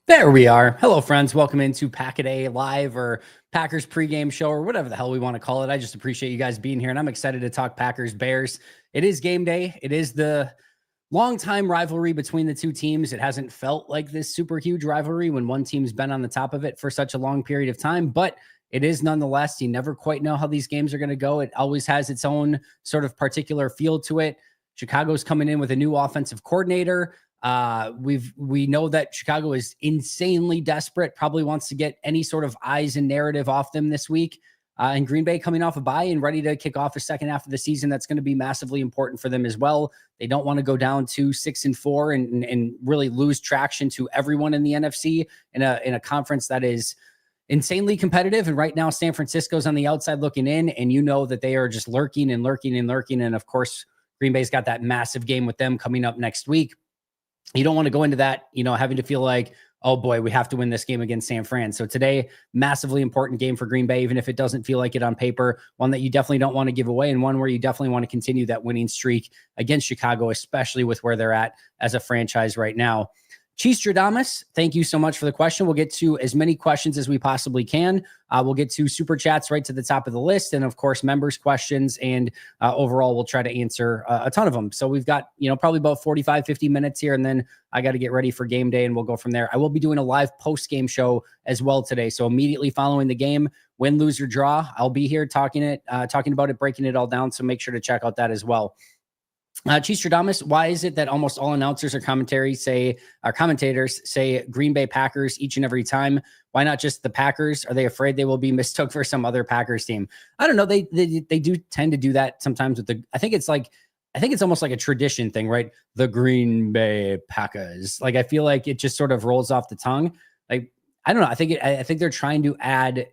There we are. Hello, friends. Welcome into Pack-A-Day Live or Packers pregame show or whatever the hell we want to call it. I just appreciate you guys being here, and I'm excited to talk Packers Bears. It is game day. It is the long-time rivalry between the two teams. It hasn't felt like this super huge rivalry when one team's been on the top of it for such a long period of time, but it is nonetheless. You never quite know how these games are going to go. It always has its own sort of particular feel to it. Chicago's coming in with a new offensive coordinator. We know that Chicago is insanely desperate, probably wants to get any sort of eyes and narrative off them this week. And Green Bay coming off a bye and ready to kick off the second half of the season. That's going to be massively important for them as well. They don't want to go down to 6-4 and really lose traction to everyone in the NFC in a conference that is insanely competitive. And right now, San Francisco's on the outside looking in, and you know that they are just lurking and lurking and lurking. And of course, Green Bay's got that massive game with them coming up next week. You don't want to go into that, having to feel like, oh boy, we have to win this game against San Fran. So today, massively important game for Green Bay, even if it doesn't feel like it on paper, one that you definitely don't want to give away, and one where you definitely want to continue that winning streak against Chicago, especially with where they're at as a franchise right now. Cheestradamus, thank you so much for the question. We'll get to as many questions as we possibly can. We'll get to super chats right to the top of the list, and of course, members' questions. And overall, we'll try to answer a ton of them. So we've got, probably about 45, 50 minutes here, and then I got to get ready for game day, and we'll go from there. I will be doing a live post-game show as well today. So immediately following the game, win, lose, or draw, I'll be here talking about it, breaking it all down. So make sure to check out that as well. Cheestradamus, why is it that almost all announcers or commentators say Green Bay Packers each and every time? Why not just the Packers? Are they afraid they will be mistook for some other Packers team? I don't know. They do tend to do that sometimes with I think it's almost like a tradition thing, right? The Green Bay Packers. Like, I feel like it just sort of rolls off the tongue. Like, I don't know. I think they're trying to add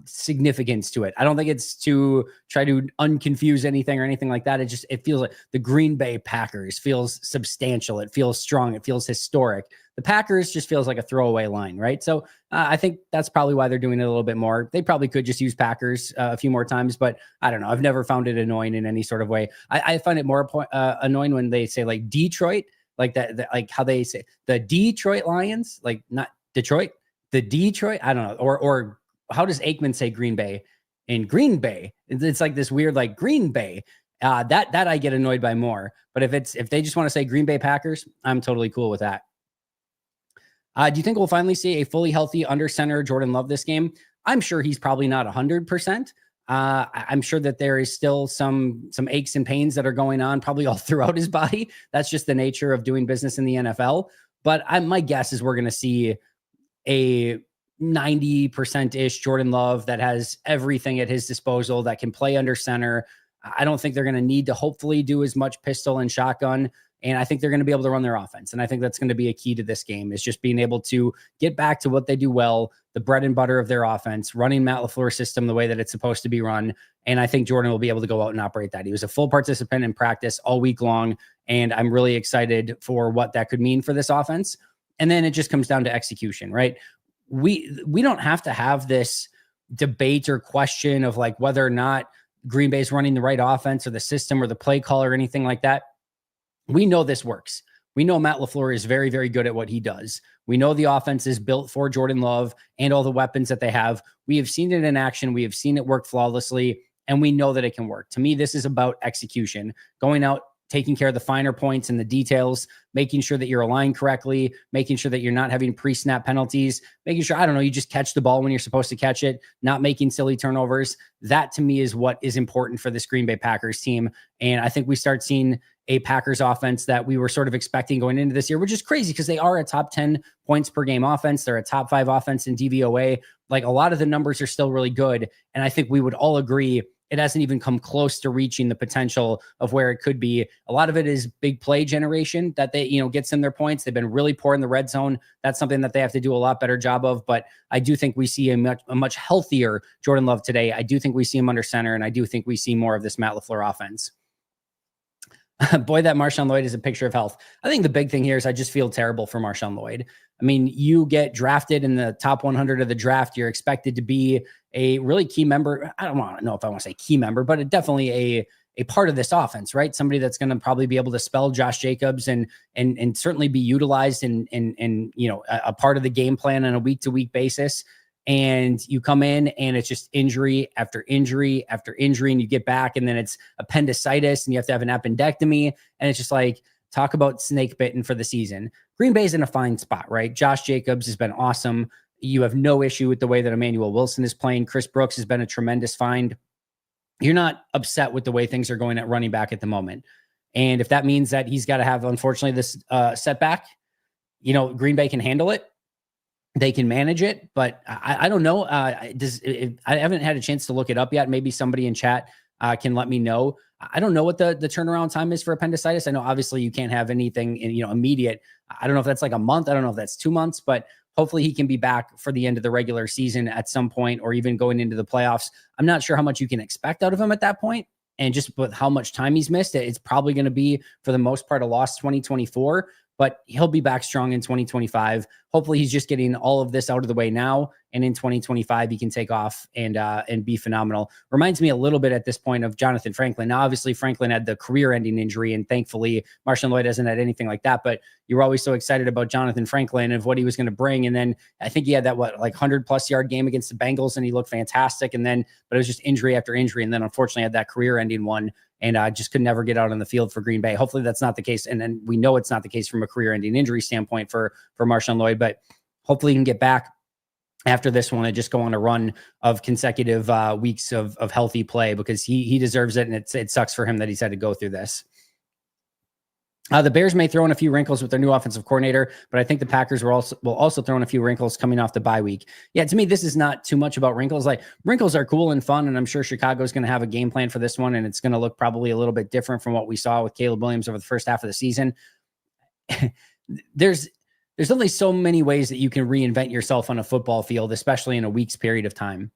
significance to it. I don't think it's to try to unconfuse anything or anything like that. It feels like the Green Bay Packers feels substantial. It feels strong. It feels historic. The Packers just feels like a throwaway line, right? So I think that's probably why they're doing it a little bit more. They probably could just use Packers a few more times, but I don't know. I've never found it annoying in any sort of way. I find it more annoying when they say like Detroit, like that, like how they say the Detroit Lions, like not Detroit, the Detroit. I don't know, or how does Aikman say Green Bay? In Green Bay, it's like this weird, like Green Bay. That I get annoyed by more. But if they just want to say Green Bay Packers, I'm totally cool with that. Do you think we'll finally see a fully healthy under center Jordan Love this game? I'm sure he's probably not 100%. I'm sure that there is still some aches and pains that are going on probably all throughout his body. That's just the nature of doing business in the NFL. But my guess is we're going to see a 90%-ish Jordan Love that has everything at his disposal, that can play under center. I don't think they're going to need to hopefully do as much pistol and shotgun. And I think they're going to be able to run their offense. And I think that's going to be a key to this game, is just being able to get back to what they do well, the bread and butter of their offense, running Matt LaFleur's system the way that it's supposed to be run. And I think Jordan will be able to go out and operate that. He was a full participant in practice all week long, and I'm really excited for what that could mean for this offense. And then it just comes down to execution, right? We don't have to have this debate or question of like whether or not Green Bay's running the right offense or the system or the play call or anything like that. We know this works. We know Matt LaFleur is very, very good at what he does. We know the offense is built for Jordan Love and all the weapons that they have. We have seen it in action. We have seen it work flawlessly, and we know that it can work. To me, this is about execution, going out, taking care of the finer points and the details, making sure that you're aligned correctly, making sure that you're not having pre-snap penalties, making sure, you just catch the ball when you're supposed to catch it, not making silly turnovers. That to me is what is important for this Green Bay Packers team. And I think we start seeing a Packers offense that we were sort of expecting going into this year, which is crazy because they are a top 10 points per game offense. They're a top 5 offense in DVOA. Like, a lot of the numbers are still really good. And I think we would all agree it hasn't even come close to reaching the potential of where it could be. A lot of it is big play generation that they, gets in their points. They've been really poor in the red zone. That's something that they have to do a lot better job of. But I do think we see a much healthier Jordan Love today. I do think we see him under center, and I do think we see more of this Matt LaFleur offense. Boy, that MarShawn Lloyd is a picture of health. I think the big thing here is I just feel terrible for MarShawn Lloyd. I mean, you get drafted in the top 100 of the draft. You're expected to be a really key member. I don't know if I want to say key member, but definitely a part of this offense, right? Somebody that's going to probably be able to spell Josh Jacobs and certainly be utilized in a part of the game plan on a week-to-week basis. And you come in and it's just injury after injury after injury, and you get back and then it's appendicitis and you have to have an appendectomy. And it's just like, talk about snake bitten for the season. Green Bay's in a fine spot, right? Josh Jacobs has been awesome. You have no issue with the way that Emmanuel Wilson is playing. Chris Brooks has been a tremendous find. You're not upset with the way things are going at running back at the moment. And if that means that he's got to have, unfortunately, this setback, Green Bay can handle it. They can manage it, but I don't know. I haven't had a chance to look it up yet. Maybe somebody in chat can let me know. I don't know what the turnaround time is for appendicitis. I know obviously you can't have anything immediate. I don't know if that's like a month. I don't know if that's 2 months, but hopefully he can be back for the end of the regular season at some point, or even going into the playoffs. I'm not sure how much you can expect out of him at that point. And just with how much time he's missed, it's probably going to be, for the most part, a lost 2024. But he'll be back strong in 2025. Hopefully he's just getting all of this out of the way now. And in 2025, he can take off and be phenomenal. Reminds me a little bit at this point of Jonathan Franklin. Now, obviously, Franklin had the career-ending injury, and thankfully, MarShawn Lloyd hasn't had anything like that. But you were always so excited about Jonathan Franklin and what he was going to bring. And then I think he had that, 100-plus yard game against the Bengals, and he looked fantastic. But it was just injury after injury. And then, unfortunately, had that career-ending one. And just could never get out on the field for Green Bay. Hopefully that's not the case. And then we know it's not the case from a career-ending injury standpoint for MarShawn Lloyd, but hopefully he can get back after this one and just go on a run of consecutive weeks of healthy play, because he deserves it. And it sucks for him that he's had to go through this. The Bears may throw in a few wrinkles with their new offensive coordinator, but I think the Packers will also throw in a few wrinkles coming off the bye week. Yeah, to me, this is not too much about wrinkles. Like, wrinkles are cool and fun, and I'm sure Chicago's going to have a game plan for this one, and it's going to look probably a little bit different from what we saw with Caleb Williams over the first half of the season. There's only so many ways that you can reinvent yourself on a football field, especially in a week's period of time.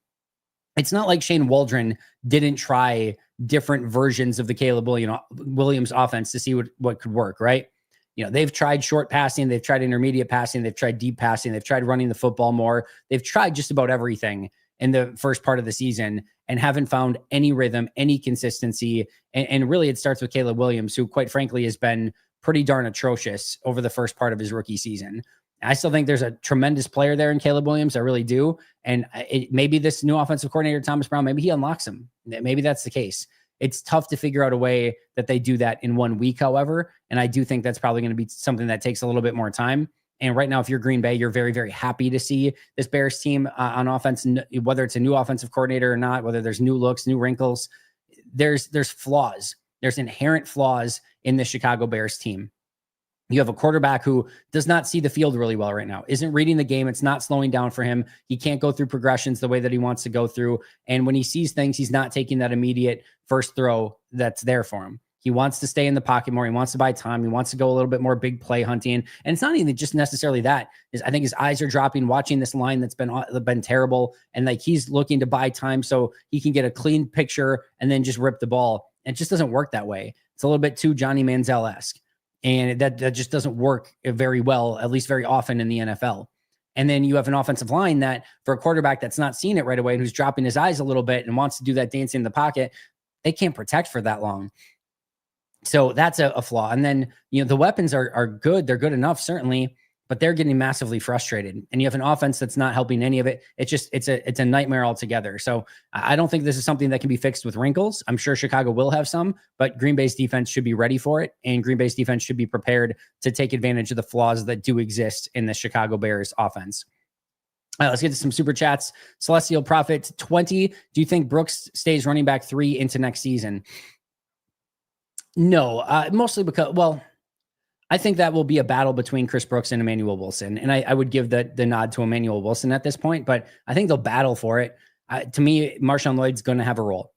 It's not like Shane Waldron didn't try different versions of the Caleb Williams offense to see what could work, right? They've tried short passing, they've tried intermediate passing, they've tried deep passing, they've tried running the football more. They've tried just about everything in the first part of the season and haven't found any rhythm, any consistency. And really it starts with Caleb Williams, who quite frankly has been pretty darn atrocious over the first part of his rookie season. I still think there's a tremendous player there in Caleb Williams. I really do. And maybe this new offensive coordinator, Thomas Brown, maybe he unlocks him. Maybe that's the case. It's tough to figure out a way that they do that in 1 week, however. And I do think that's probably going to be something that takes a little bit more time. And right now, if you're Green Bay, you're very, very happy to see this Bears team on offense, whether it's a new offensive coordinator or not, whether there's new looks, new wrinkles. There's flaws. There's inherent flaws in the Chicago Bears team. You have a quarterback who does not see the field really well right now, isn't reading the game. It's not slowing down for him. He can't go through progressions the way that he wants to go through. And when he sees things, he's not taking that immediate first throw that's there for him. He wants to stay in the pocket more. He wants to buy time. He wants to go a little bit more big play hunting. And it's not even just necessarily that. I think his eyes are dropping watching this line that's been terrible. And he's looking to buy time so he can get a clean picture and then just rip the ball. It just doesn't work that way. It's a little bit too Johnny Manziel-esque. And that just doesn't work very well, at least very often in the NFL. And then you have an offensive line that, for a quarterback that's not seeing it right away and who's dropping his eyes a little bit and wants to do that dancing in the pocket, they can't protect for that long. So that's a flaw. And then, the weapons are good. They're good enough, certainly, but they're getting massively frustrated. And you have an offense that's not helping any of it. It's a nightmare altogether. So I don't think this is something that can be fixed with wrinkles. I'm sure Chicago will have some, but Green Bay's defense should be ready for it. And Green Bay's defense should be prepared to take advantage of the flaws that do exist in the Chicago Bears offense. Let's get to some super chats. Celestial Prophet 20. Do you think Brooks stays running back 3 into next season? No, mostly because, I think that will be a battle between Chris Brooks and Emmanuel Wilson. And I would give the nod to Emmanuel Wilson at this point, but I think they'll battle for it. To me, MarShawn Lloyd's going to have a role.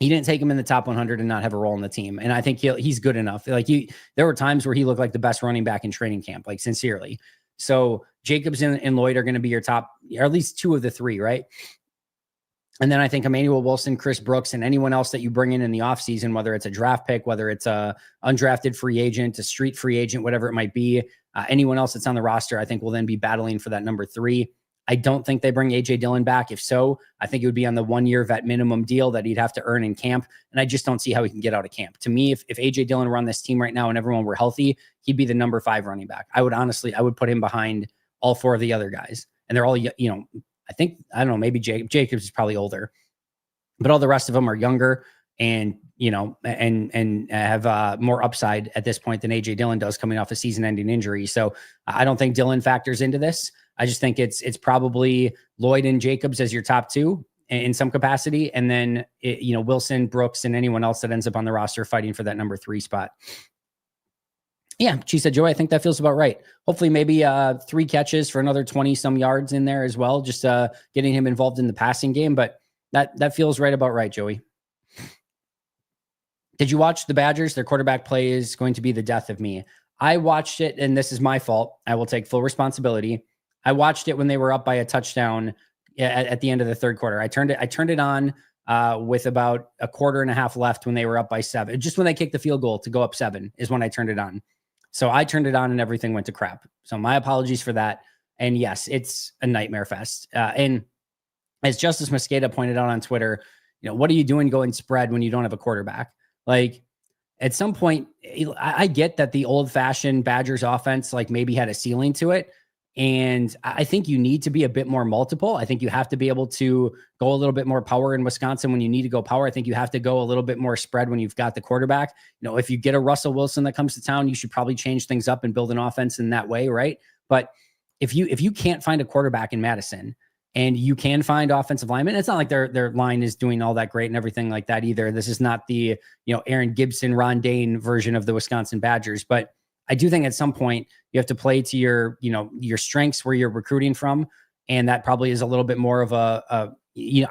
He didn't take him in the top 100 and not have a role in the team. And I think he's good enough. There were times where he looked like the best running back in training camp, sincerely. So Jacobs and Lloyd are going to be your top, or at least 2 of the 3, right? And then I think Emmanuel Wilson, Chris Brooks, and anyone else that you bring in the offseason, whether it's a draft pick, whether it's a undrafted free agent, a street free agent, whatever it might be, anyone else that's on the roster, I think will then be battling for that number 3. I don't think they bring AJ Dillon back. If so, I think it would be on the 1-year vet minimum deal that he'd have to earn in camp. And I just don't see how he can get out of camp. To me, if AJ Dillon were on this team right now and everyone were healthy, he'd be the number 5 running back. I would put him behind all 4 of the other guys. And they're all, I don't know, maybe Jacobs is probably older, but all the rest of them are younger and, and have more upside at this point than AJ Dillon does coming off a season-ending injury. So I don't think Dillon factors into this. I just think it's probably Lloyd and Jacobs as your top 2 in some capacity. And then, Wilson, Brooks, and anyone else that ends up on the roster fighting for that number 3 spot. Yeah, she said, Joey, I think that feels about right. Hopefully maybe 3 catches for another 20-some yards in there as well, just getting him involved in the passing game. But that feels right about right, Joey. Did you watch the Badgers? Their quarterback play is going to be the death of me. I watched it, and this is my fault. I will take full responsibility. I watched it when they were up by a touchdown at the end of the third quarter. I turned it on with about a quarter and a half left when they were up by 7. Just when they kicked the field goal to go up 7 is when I turned it on. So I turned it on and everything went to crap. So my apologies for that. And yes, it's a nightmare fest. And as Justice Mosqueda pointed out on Twitter, what are you doing going spread when you don't have a quarterback? Like, at some point, I get that the old-fashioned Badgers offense maybe had a ceiling to it. And I think you need to be a bit more multiple. I think you have to be able to go a little bit more power in Wisconsin when you need to go power. I think you have to go a little bit more spread when you've got the quarterback. If you get a Russell Wilson that comes to town, you should probably change things up and build an offense in that way, right? But if you can't find a quarterback in Madison and you can find offensive linemen, it's not like their line is doing all that great and everything like that either. This is not the, Aaron Gibson, Ron Dane version of the Wisconsin Badgers, but I do think at some point you have to play to your strengths where you're recruiting from. And that probably is a little bit more of I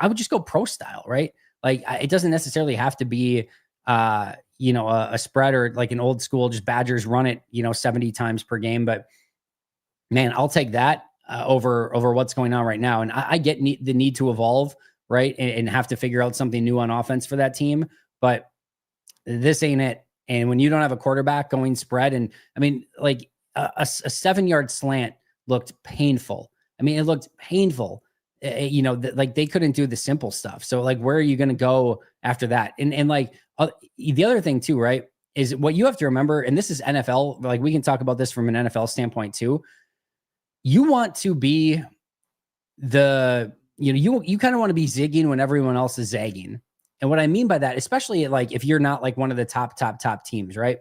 would just go pro style, right? It doesn't necessarily have to be, a spread or an old school, just Badgers run it, 70 times per game. But man, I'll take that over what's going on right now. And I get the need to evolve, right? And have to figure out something new on offense for that team. But this ain't it. And when you don't have a quarterback going spread, and I mean, a 7-yard slant looked painful. I mean, it looked painful. They couldn't do the simple stuff. So where are you going to go after that? And the other thing too, right, is what you have to remember, and this is NFL, we can talk about this from an NFL standpoint too. You want to be you kind of want to be zigging when everyone else is zagging. And what I mean by that, especially if you're not one of the top teams, right?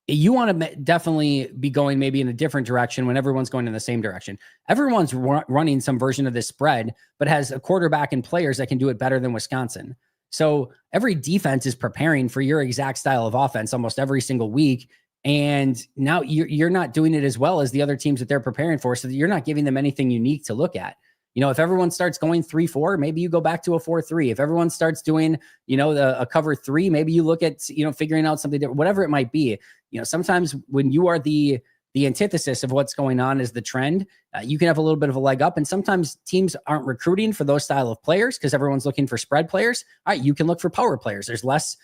You want to definitely be going maybe in a different direction when everyone's going in the same direction. Everyone's running some version of this spread, but has a quarterback and players that can do it better than Wisconsin. So every defense is preparing for your exact style of offense almost every single week. And now you're not doing it as well as the other teams that they're preparing for. So you're not giving them anything unique to look at. If everyone starts going 3-4, maybe you go back to a 4-3. If everyone starts doing, a cover 3, maybe you look at, figuring out something different, whatever it might be. Sometimes when you are the antithesis of what's going on is the trend, you can have a little bit of a leg up. And sometimes teams aren't recruiting for those style of players because everyone's looking for spread players. All right, you can look for power players. There's less,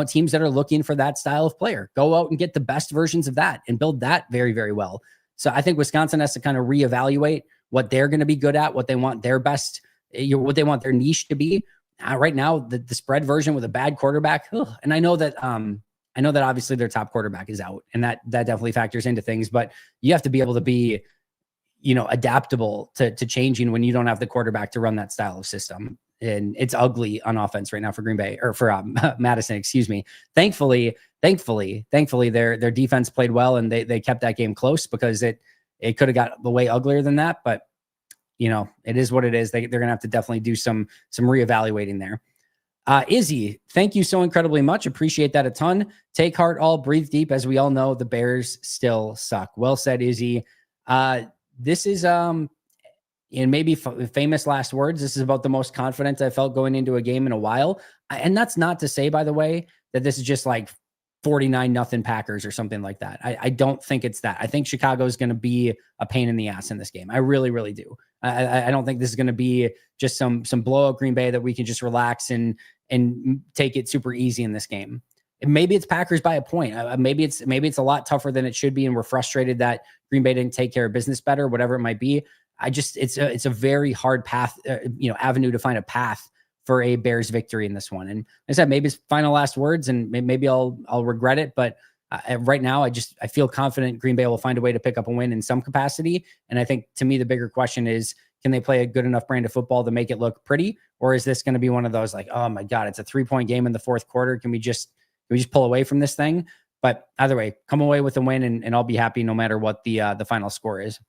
teams that are looking for that style of player. Go out and get the best versions of that and build that very, very well. So I think Wisconsin has to kind of reevaluate what they're going to be good at, what they want their best, what they want their niche to be. Right now, the spread version with a bad quarterback, and I know that obviously their top quarterback is out, and that definitely factors into things. But you have to be able to be, adaptable to changing when you don't have the quarterback to run that style of system. And it's ugly on offense right now for Green Bay or for Madison, excuse me. Thankfully, their defense played well and they kept that game close because it could have got way uglier than that, but it is what it is. They're going to have to definitely do some reevaluating there. Izzy, thank you so incredibly much. Appreciate that a ton. Take heart, all breathe deep. As we all know, the Bears still suck. Well said, Izzy. This is, in maybe famous last words, this is about the most confident I felt going into a game in a while. And that's not to say, by the way, that this is just 49-0 Packers or something like that. I don't think it's that. I think Chicago is going to be a pain in the ass in this game. I really, really do. I don't think this is going to be just some blowout Green Bay that we can just relax and take it super easy in this game. And maybe it's Packers by a point. Maybe it's a lot tougher than it should be, and we're frustrated that Green Bay didn't take care of business better, whatever it might be. it's a very hard path, avenue to find a path for a Bears victory in this one. And I said, maybe it's final last words, and maybe I'll regret it, but right now, I feel confident Green Bay will find a way to pick up a win in some capacity. And I think, to me, the bigger question is, can they play a good enough brand of football to make it look pretty? Or is this going to be one of those like, oh my God, it's a 3-point game in the fourth quarter. Can we just pull away from this thing? But either way, come away with a win, and I'll be happy no matter what the final score is.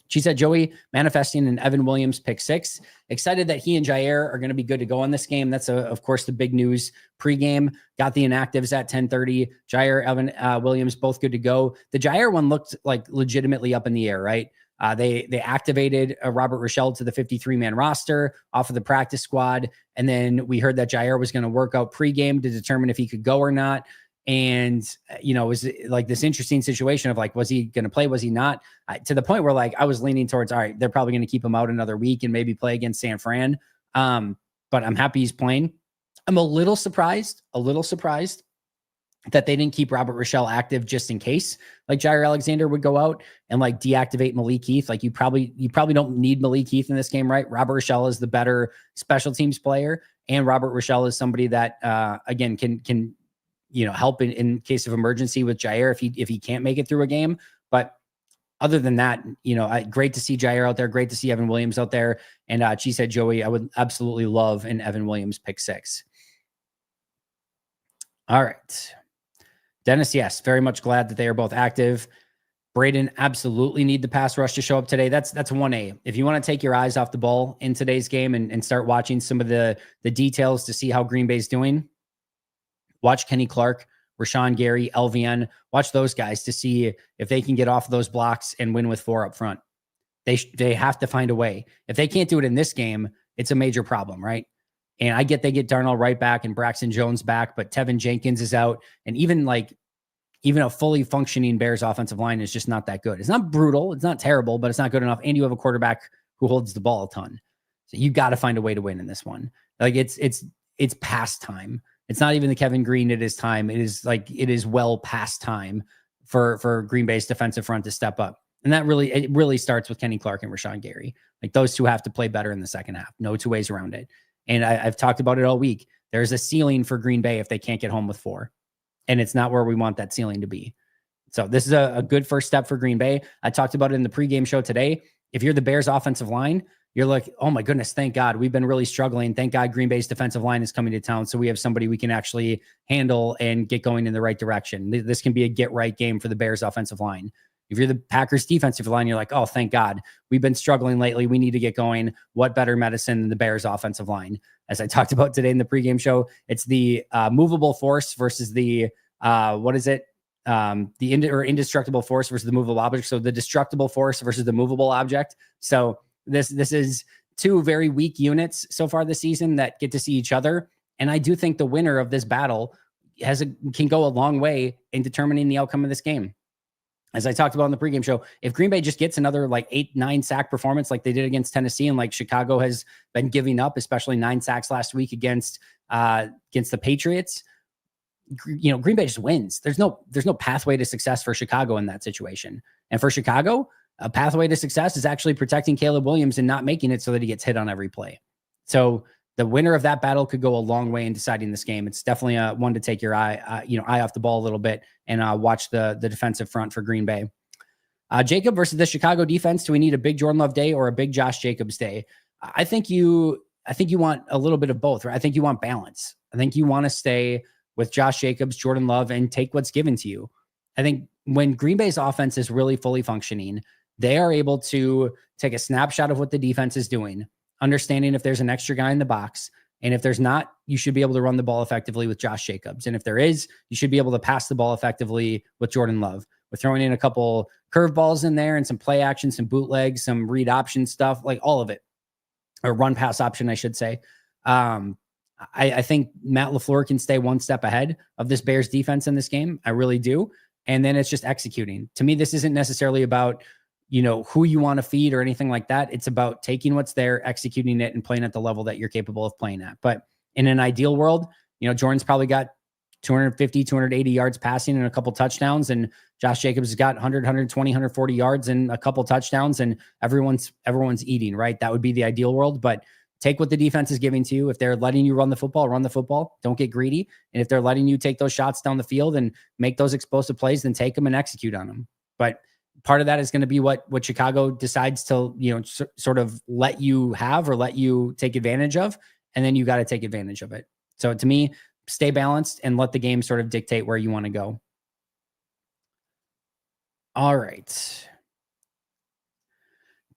She said, Joey manifesting an Evan Williams pick 6. Excited that he and Jair are going to be good to go on this game. That's, of course, the big news pregame. Got the inactives at 10:30. Jair, Evan Williams, both good to go. The Jair one looked like legitimately up in the air, right? They activated Robert Rochelle to the 53-man roster off of the practice squad. And then we heard that Jair was going to work out pregame to determine if he could go or not. And, it was like this interesting situation of like, was he going to play? Was he not? To the point where like, I was leaning towards, all right, they're probably going to keep him out another week and maybe play against San Fran. But I'm happy he's playing. I'm a little surprised that they didn't keep Robert Rochelle active just in case like Jair Alexander would go out and like deactivate Malik Heath. Like you probably don't need Malik Heath in this game, right? Robert Rochelle is the better special teams player. And Robert Rochelle is somebody that, again, can help in case of emergency with Jair if he can't make it through a game. But other than that, great to see Jair out there. Great to see Evan Williams out there. And she said, Joey, I would absolutely love an Evan Williams pick 6. All right. Dennis, yes, very much glad that they are both active. Braden, absolutely need the pass rush to show up today. That's 1A. If you want to take your eyes off the ball in today's game and start watching some of the details to see how Green Bay's doing, watch Kenny Clark, Rashawn Gary, LVN. Watch those guys to see if they can get off those blocks and win with 4 up front. They have to find a way. If they can't do it in this game, it's a major problem, right? And I get they get Darnell Wright back and Braxton Jones back, but Tevin Jenkins is out. And even a fully functioning Bears offensive line is just not that good. It's not brutal. It's not terrible, but it's not good enough. And you have a quarterback who holds the ball a ton. So you got to find a way to win in this one. Like it's past time. It's not even the Kevin Green. It is time. It is well past time for Green Bay's defensive front to step up. And it really starts with Kenny Clark and Rashawn Gary. Like those two have to play better in the second half. No two ways around it. And I've talked about it all week. There's a ceiling for Green Bay if they can't get home with 4. And it's not where we want that ceiling to be. So this is a good first step for Green Bay. I talked about it in the pregame show today. If you're the Bears offensive line, you're like, oh my goodness, thank God. We've been really struggling. Thank God Green Bay's defensive line is coming to town. So we have somebody we can actually handle and get going in the right direction. This can be a get right game for the Bears offensive line. If you're the Packers defensive line, you're like, oh, thank God. We've been struggling lately. We need to get going. What better medicine than the Bears offensive line? As I talked about today in the pregame show, it's the movable force versus the, indestructible force versus the movable object. So the destructible force versus the movable object. So this is 2 very weak units so far this season that get to see each other. And I do think the winner of this battle can go a long way in determining the outcome of this game. As I talked about in the pregame show, if Green Bay just gets another 8-9 sack performance like they did against Tennessee, and like Chicago has been giving up, especially 9 sacks last week against the Patriots, Green Bay just wins. There's no pathway to success for Chicago in that situation. And for Chicago, a pathway to success is actually protecting Caleb Williams and not making it so that he gets hit on every play. So the winner of that battle could go a long way in deciding this game. It's definitely one to take your eye off the ball a little bit and watch the defensive front for Green Bay. Jacob versus the Chicago defense. Do we need a big Jordan Love day or a big Josh Jacobs day? I think you want a little bit of both, right? I think you want balance. I think you want to stay with Josh Jacobs, Jordan Love, and take what's given to you. I think when Green Bay's offense is really fully functioning, they are able to take a snapshot of what the defense is doing, understanding if there's an extra guy in the box. And if there's not, you should be able to run the ball effectively with Josh Jacobs. And if there is, you should be able to pass the ball effectively with Jordan Love. We're throwing in a couple curveballs in there and some play action, some bootlegs, some read option stuff, like all of it. Or run pass option, I should say. I think Matt LaFleur can stay one step ahead of this Bears defense in this game. I really do. And then it's just executing. To me, this isn't necessarily about, who you want to feed or anything like that. It's about taking what's there, executing it, and playing at the level that you're capable of playing at. But in an ideal world, Jordan's probably got 250, 280 yards passing and a couple touchdowns. And Josh Jacobs has got 100, 120, 140 yards and a couple touchdowns, and everyone's eating, right? That would be the ideal world, but take what the defense is giving to you. If they're letting you run the football. Don't get greedy. And if they're letting you take those shots down the field and make those explosive plays, then take them and execute on them. But part of that is going to be what Chicago decides to, sort of let you have or let you take advantage of. And then you got to take advantage of it. So to me, stay balanced and let the game sort of dictate where you want to go. All right.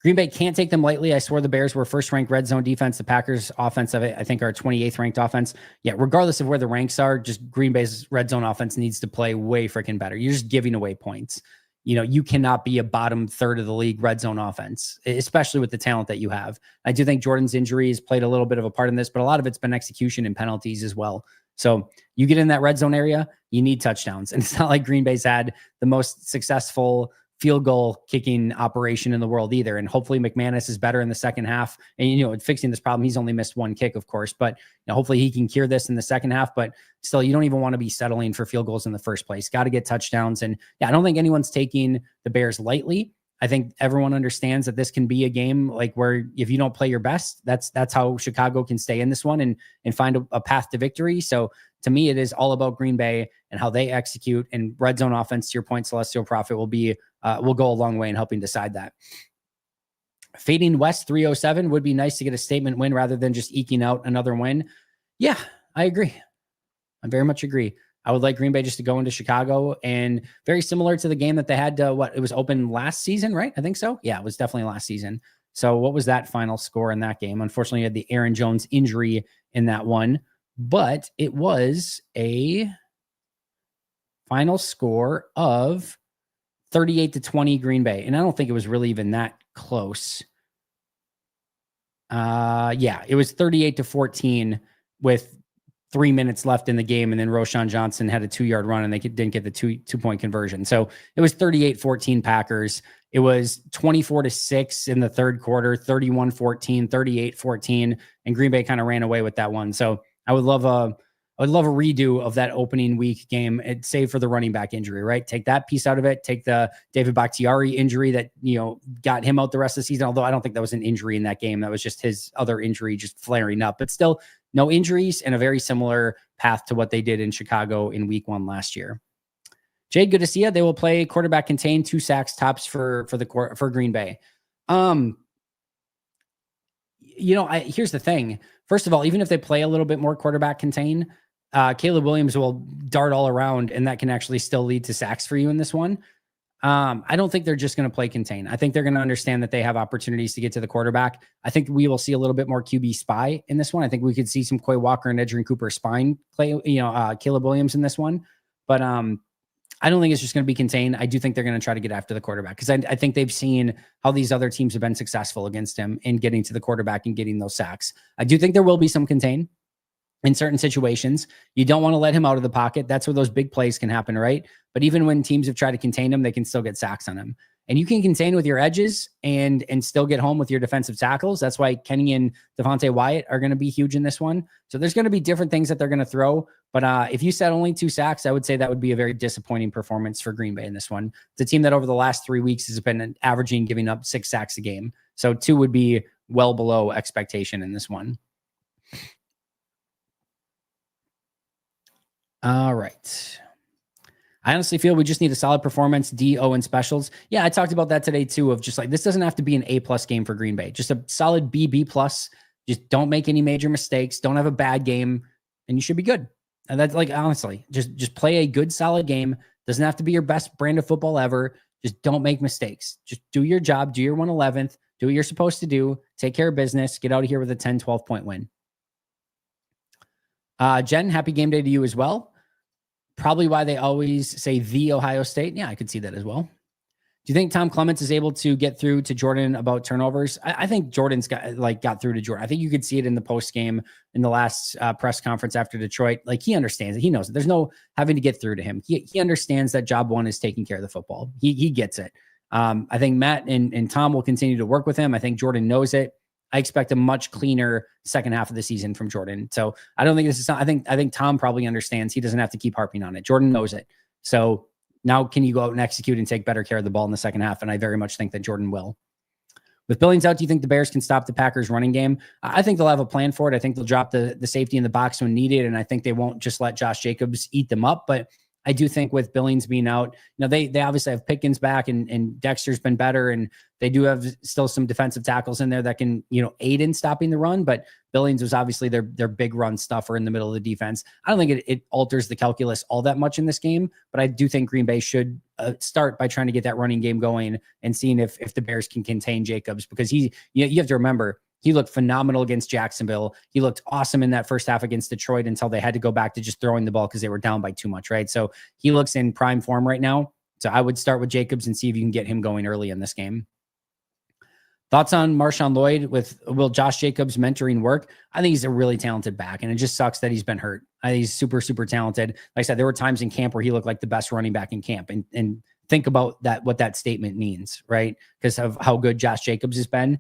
Green Bay can't take them lightly. I swore the Bears were first-ranked red zone defense. The Packers offense of it, I think, are 28th ranked offense. Yeah, regardless of where the ranks are, just Green Bay's red zone offense needs to play way freaking better. You're just giving away points. You cannot be a bottom third of the league red zone offense, especially with the talent that you have. I do think Jordan's injury has played a little bit of a part in this, but a lot of it's been execution and penalties as well. So you get in that red zone area, you need touchdowns. And it's not like Green Bay's had the most successful field goal kicking operation in the world either. And hopefully McManus is better in the second half. And, fixing this problem, he's only missed one kick, of course, but hopefully he can cure this in the second half. But still, you don't even want to be settling for field goals in the first place. Got to get touchdowns. And yeah, I don't think anyone's taking the Bears lightly. I think everyone understands that this can be a game like where if you don't play your best, that's how Chicago can stay in this one and find a path to victory. So to me, it is all about Green Bay and how they execute, and red zone offense, to your point, Celestial Prophet, will go a long way in helping decide that. Fading West 307 would be nice to get a statement win rather than just eking out another win. Yeah, I agree. I very much agree. I would like Green Bay just to go into Chicago, and very similar to the game that they had it was open last season, right? I think so. Yeah, it was definitely last season. So what was that final score in that game? Unfortunately, you had the Aaron Jones injury in that one, but it was a final score of 38-20 Green Bay. And I don't think it was really even that close. Yeah, it was 38-14 with 3 minutes left in the game. And then Roschon Johnson had a 2-yard run and they didn't get the two-point conversion. So it was 38-14 Packers. It was 24-6 in the third quarter, 31-14, 38-14. And Green Bay kind of ran away with that one. So I would love a redo of that opening week game, save for the running back injury, right? Take that piece out of it. Take the David Bakhtiari injury that, got him out the rest of the season. Although I don't think that was an injury in that game. That was just his other injury just flaring up, but still no injuries and a very similar path to what they did in Chicago in week 1 last year. Jade, good to see you. They will play quarterback contain, 2 sacks tops for Green Bay. Here's the thing. First of all, even if they play a little bit more quarterback contain, Caleb Williams will dart all around, and that can actually still lead to sacks for you in this one. I don't think they're just going to play contain. I think they're going to understand that they have opportunities to get to the quarterback. I think we will see a little bit more QB spy in this one. I think we could see some Quay Walker and Edgerrin Cooper spine play, Caleb Williams in this one. But I don't think it's just going to be contained. I do think they're going to try to get after the quarterback because I think they've seen how these other teams have been successful against him in getting to the quarterback and getting those sacks. I do think there will be some contain in certain situations. You don't want to let him out of the pocket. That's where those big plays can happen, right? But even when teams have tried to contain him, they can still get sacks on him. And you can contain with your edges and still get home with your defensive tackles. That's why Kenny and Devontae Wyatt are going to be huge in this one. So there's going to be different things that they're going to throw. But if you said only 2 sacks, I would say that would be a very disappointing performance for Green Bay in this one. It's a team that over the last 3 weeks has been averaging giving up 6 sacks a game. So 2 would be well below expectation in this one. All right. I honestly feel we just need a solid performance, D-O, and specials. Yeah, I talked about that today too, of just like, this doesn't have to be an A+ game for Green Bay. Just a solid B+. Just don't make any major mistakes. Don't have a bad game, and you should be good. And that's like, honestly, just play a good, solid game. Doesn't have to be your best brand of football ever. Just don't make mistakes. Just do your job. Do your 111th. Do what you're supposed to do. Take care of business. Get out of here with a 10, 12-point win. Jen, happy game day to you as well. Probably why they always say the Ohio State. Yeah, I could see that as well. Do you think Tom Clements is able to get through to Jordan about turnovers? I think Jordan's got through to Jordan. I think you could see it in the post game in the last press conference after Detroit. Like, he understands it. He knows it. There's no having to get through to him. He understands that job one is taking care of the football. He gets it. I think Matt and Tom will continue to work with him. I think Jordan knows it. I expect a much cleaner second half of the season from Jordan. So I don't think this is, I think Tom probably understands he doesn't have to keep harping on it. Jordan knows it. So now can you go out and execute and take better care of the ball in the second half? And I very much think that Jordan will. With Billings out, do you think the Bears can stop the Packers running game? I think they'll have a plan for it. I think they'll drop the safety in the box when needed. And I think they won't just let Josh Jacobs eat them up. But I do think with Billings being out, they obviously have Pickens back and Dexter's been better. And they do have still some defensive tackles in there that can, aid in stopping the run. But Billings was obviously their big run stuffer in the middle of the defense. I don't think it alters the calculus all that much in this game, but I do think Green Bay should start by trying to get that running game going and seeing if the Bears can contain Jacobs, because you have to remember, he looked phenomenal against Jacksonville. He looked awesome in that first half against Detroit until they had to go back to just throwing the ball because they were down by too much, right? So he looks in prime form right now. So I would start with Jacobs and see if you can get him going early in this game. Thoughts on MarShawn Lloyd will Josh Jacobs mentoring work? I think he's a really talented back, and it just sucks that he's been hurt. I think he's super, super talented. Like I said, there were times in camp where he looked like the best running back in camp, and think about that, what that statement means, right? Because of how good Josh Jacobs has been.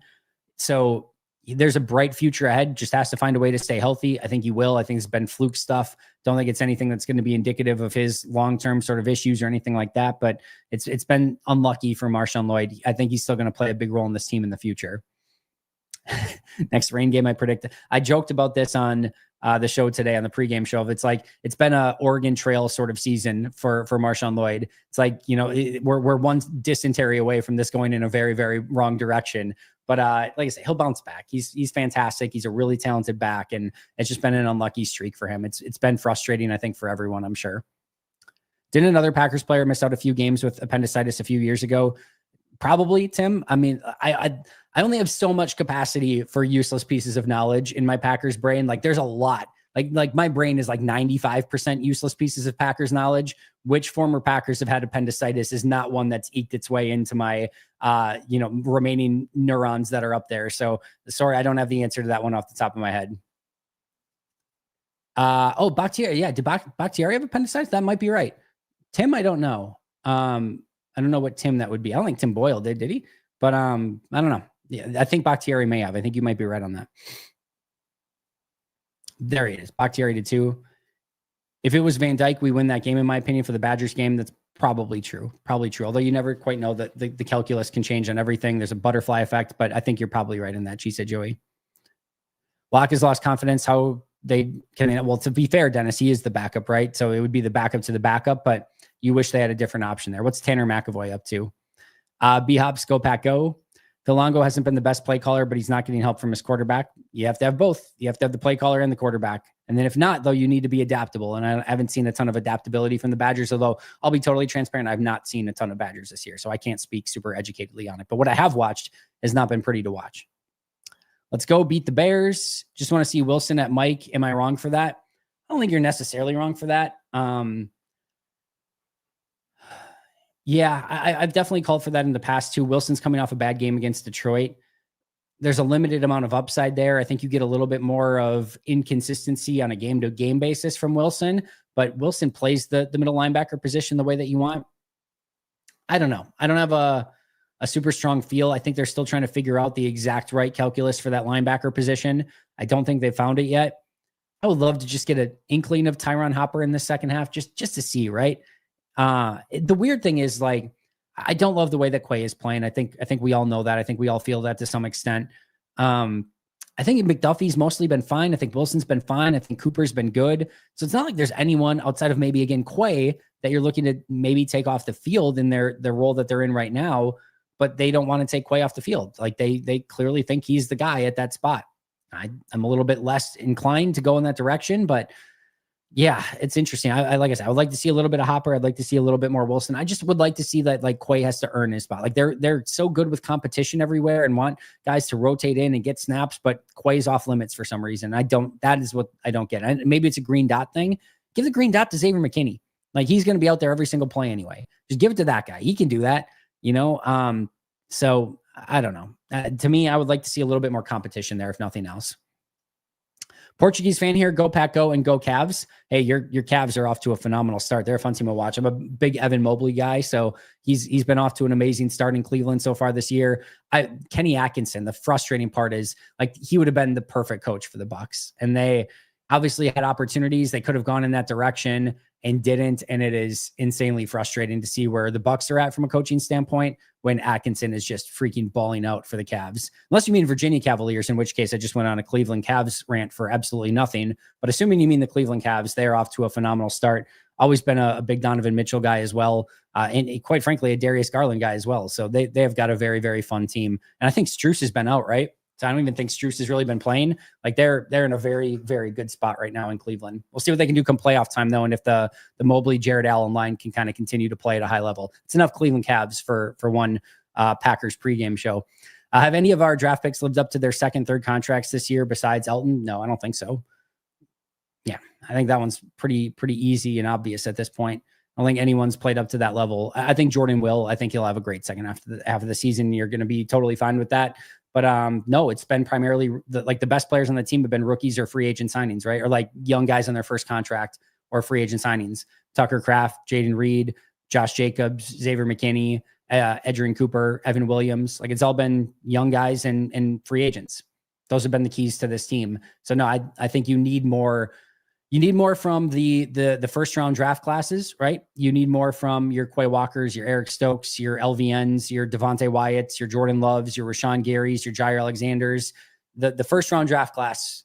So there's a bright future ahead. Just has to find a way to stay healthy. I think he will. I think it's been fluke stuff. Don't think it's anything that's going to be indicative of his long-term sort of issues or anything like that. But it's been unlucky for MarShawn Lloyd. I think he's still going to play a big role in this team in the future. Next rain game, I predict. I joked about this on the show today, on the pregame show. It's like it's been a Oregon Trail sort of season for MarShawn Lloyd. It's like, we're one dysentery away from this going in a very, very wrong direction. But like I said, he'll bounce back. He's fantastic. He's a really talented back, and it's just been an unlucky streak for him. It's been frustrating, I think, for everyone, I'm sure. Didn't another Packers player miss out a few games with appendicitis a few years ago? Probably, Tim. I mean, I only have so much capacity for useless pieces of knowledge in my Packers brain. Like there's a lot. Like my brain is like 95% useless pieces of Packers knowledge. Which former Packers have had appendicitis is not one that's eked its way into my, remaining neurons that are up there. So sorry, I don't have the answer to that one off the top of my head. Bakhtiari. Yeah. Did Bakhtiari have appendicitis? That might be right. Tim, I don't know. I don't know what Tim that would be. I don't think Tim Boyle did he? But I don't know. Yeah, I think Bakhtiari may have. I think you might be right on that. There he is. Bakhtiari did too. If it was Van Dyke, we win that game, in my opinion, for the Badgers game. That's probably true. Probably true. Although you never quite know that the calculus can change on everything. There's a butterfly effect, but I think you're probably right in that. She said, Joey. Locke has lost confidence. How they can, well, to be fair, Dennis, he is the backup, right? So it would be the backup to the backup, but you wish they had a different option there. What's Tanner McAvoy up to? B-Hops, go Pack, go. Phil Longo hasn't been the best play caller, but he's not getting help from his quarterback. You have to have both. You have to have the play caller and the quarterback. And then if not, though, you need to be adaptable. And I haven't seen a ton of adaptability from the Badgers, although I'll be totally transparent. I've not seen a ton of Badgers this year, so I can't speak super educatedly on it. But what I have watched has not been pretty to watch. Let's go beat the Bears. Just want to see Wilson at Mike. Am I wrong for that? I don't think you're necessarily wrong for that. Yeah, I've definitely called for that in the past too. Wilson's coming off a bad game against Detroit. There's a limited amount of upside there. I think you get a little bit more of inconsistency on a game-to-game basis from Wilson, but Wilson plays the middle linebacker position the way that you want. I don't know. I don't have a super strong feel. I think they're still trying to figure out the exact right calculus for that linebacker position. I don't think they found it yet. I would love to just get an inkling of Tyron Hopper in the second half, just to see, right? The weird thing is, like, I don't love the way that Quay is playing. I think we all know that. I think we all feel that to some extent. I think McDuffie's mostly been fine. I think Wilson's been fine. I think Cooper's been good. So it's not like there's anyone outside of maybe, again, Quay that you're looking to maybe take off the field in their role that they're in right now, but they don't want to take Quay off the field. Like they clearly think he's the guy at that spot. I'm a little bit less inclined to go in that direction, but yeah, it's interesting. Like I said, I would like to see a little bit of Hopper. I'd like to see a little bit more Wilson. I just would like to see that, like, Quay has to earn his spot. Like they're so good with competition everywhere and want guys to rotate in and get snaps, but Quay's off limits for some reason. That is what I don't get. Maybe it's a green dot thing. Give the green dot to Xavier McKinney. Like, he's going to be out there every single play anyway. Just give it to that guy. He can do that, So I don't know. To me, I would like to see a little bit more competition there, if nothing else. Portuguese fan here. Go Pack, go, and go Cavs. Hey, your Cavs are off to a phenomenal start. They're a fun team to watch. I'm a big Evan Mobley guy, so he's been off to an amazing start in Cleveland so far this year. Kenny Atkinson, the frustrating part is like he would have been the perfect coach for the Bucks, and they obviously had opportunities. They could have gone in that direction and didn't. And it is insanely frustrating to see where the Bucks are at from a coaching standpoint when Atkinson is just freaking balling out for the Cavs. Unless you mean Virginia Cavaliers, in which case I just went on a Cleveland Cavs rant for absolutely nothing. But assuming you mean the Cleveland Cavs, they're off to a phenomenal start. Always been a big Donovan Mitchell guy as well. And quite frankly, a Darius Garland guy as well. So they have got a very, very fun team. And I think Strus has been out, right? So I don't even think Strus has really been playing. Like they're in a very, very good spot right now in Cleveland. We'll see what they can do come playoff time though. And if the Mobley, Jared Allen line can kind of continue to play at a high level, it's enough Cleveland Cavs for one Packers pregame show. Have any of our draft picks lived up to their second, third contracts this year besides Elton? No, I don't think so. Yeah, I think that one's pretty easy and obvious at this point. I don't think anyone's played up to that level. I think Jordan will. I think he'll have a great second half of the season. You're going to be totally fine with that. But no, it's been primarily the best players on the team have been rookies or free agent signings, right? Or like young guys on their first contract or free agent signings. Tucker Kraft, Jaden Reed, Josh Jacobs, Xavier McKinney, Edgerrin Cooper, Evan Williams. Like it's all been young guys and free agents. Those have been the keys to this team. So no, I think you need more. You need more from the first round draft classes, right? You need more from your Quay Walkers, your Eric Stokes, your LVNs, your Devontae Wyatts, your Jordan Loves, your Rashawn Garys, your Jair Alexanders. The first round draft class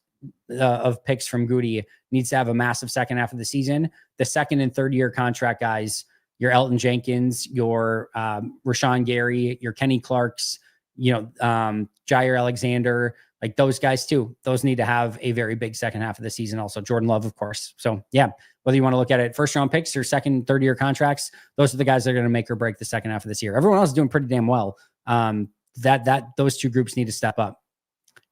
of picks from Goody needs to have a massive second half of the season. The second and third year contract guys, your Elton Jenkins, your Rashawn Gary, your Kenny Clarks, Jair Alexander, like those guys too. Those need to have a very big second half of the season. Also Jordan Love, of course. So yeah, whether you want to look at it first round picks or second, third year contracts, those are the guys that are going to make or break the second half of this year. Everyone else is doing pretty damn well. Those two groups need to step up.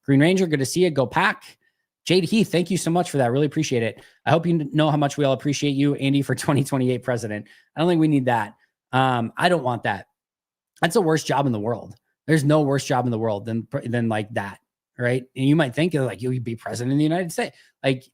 Green Ranger, good to see you. Go Pack. Jade Heath, thank you so much for that. Really appreciate it. I hope you know how much we all appreciate you, Andy, for 2028 president. I don't think we need that. I don't want that. That's the worst job in the world. There's no worse job in the world than like that. Right. And you might think like you'll be president of the United States. Like,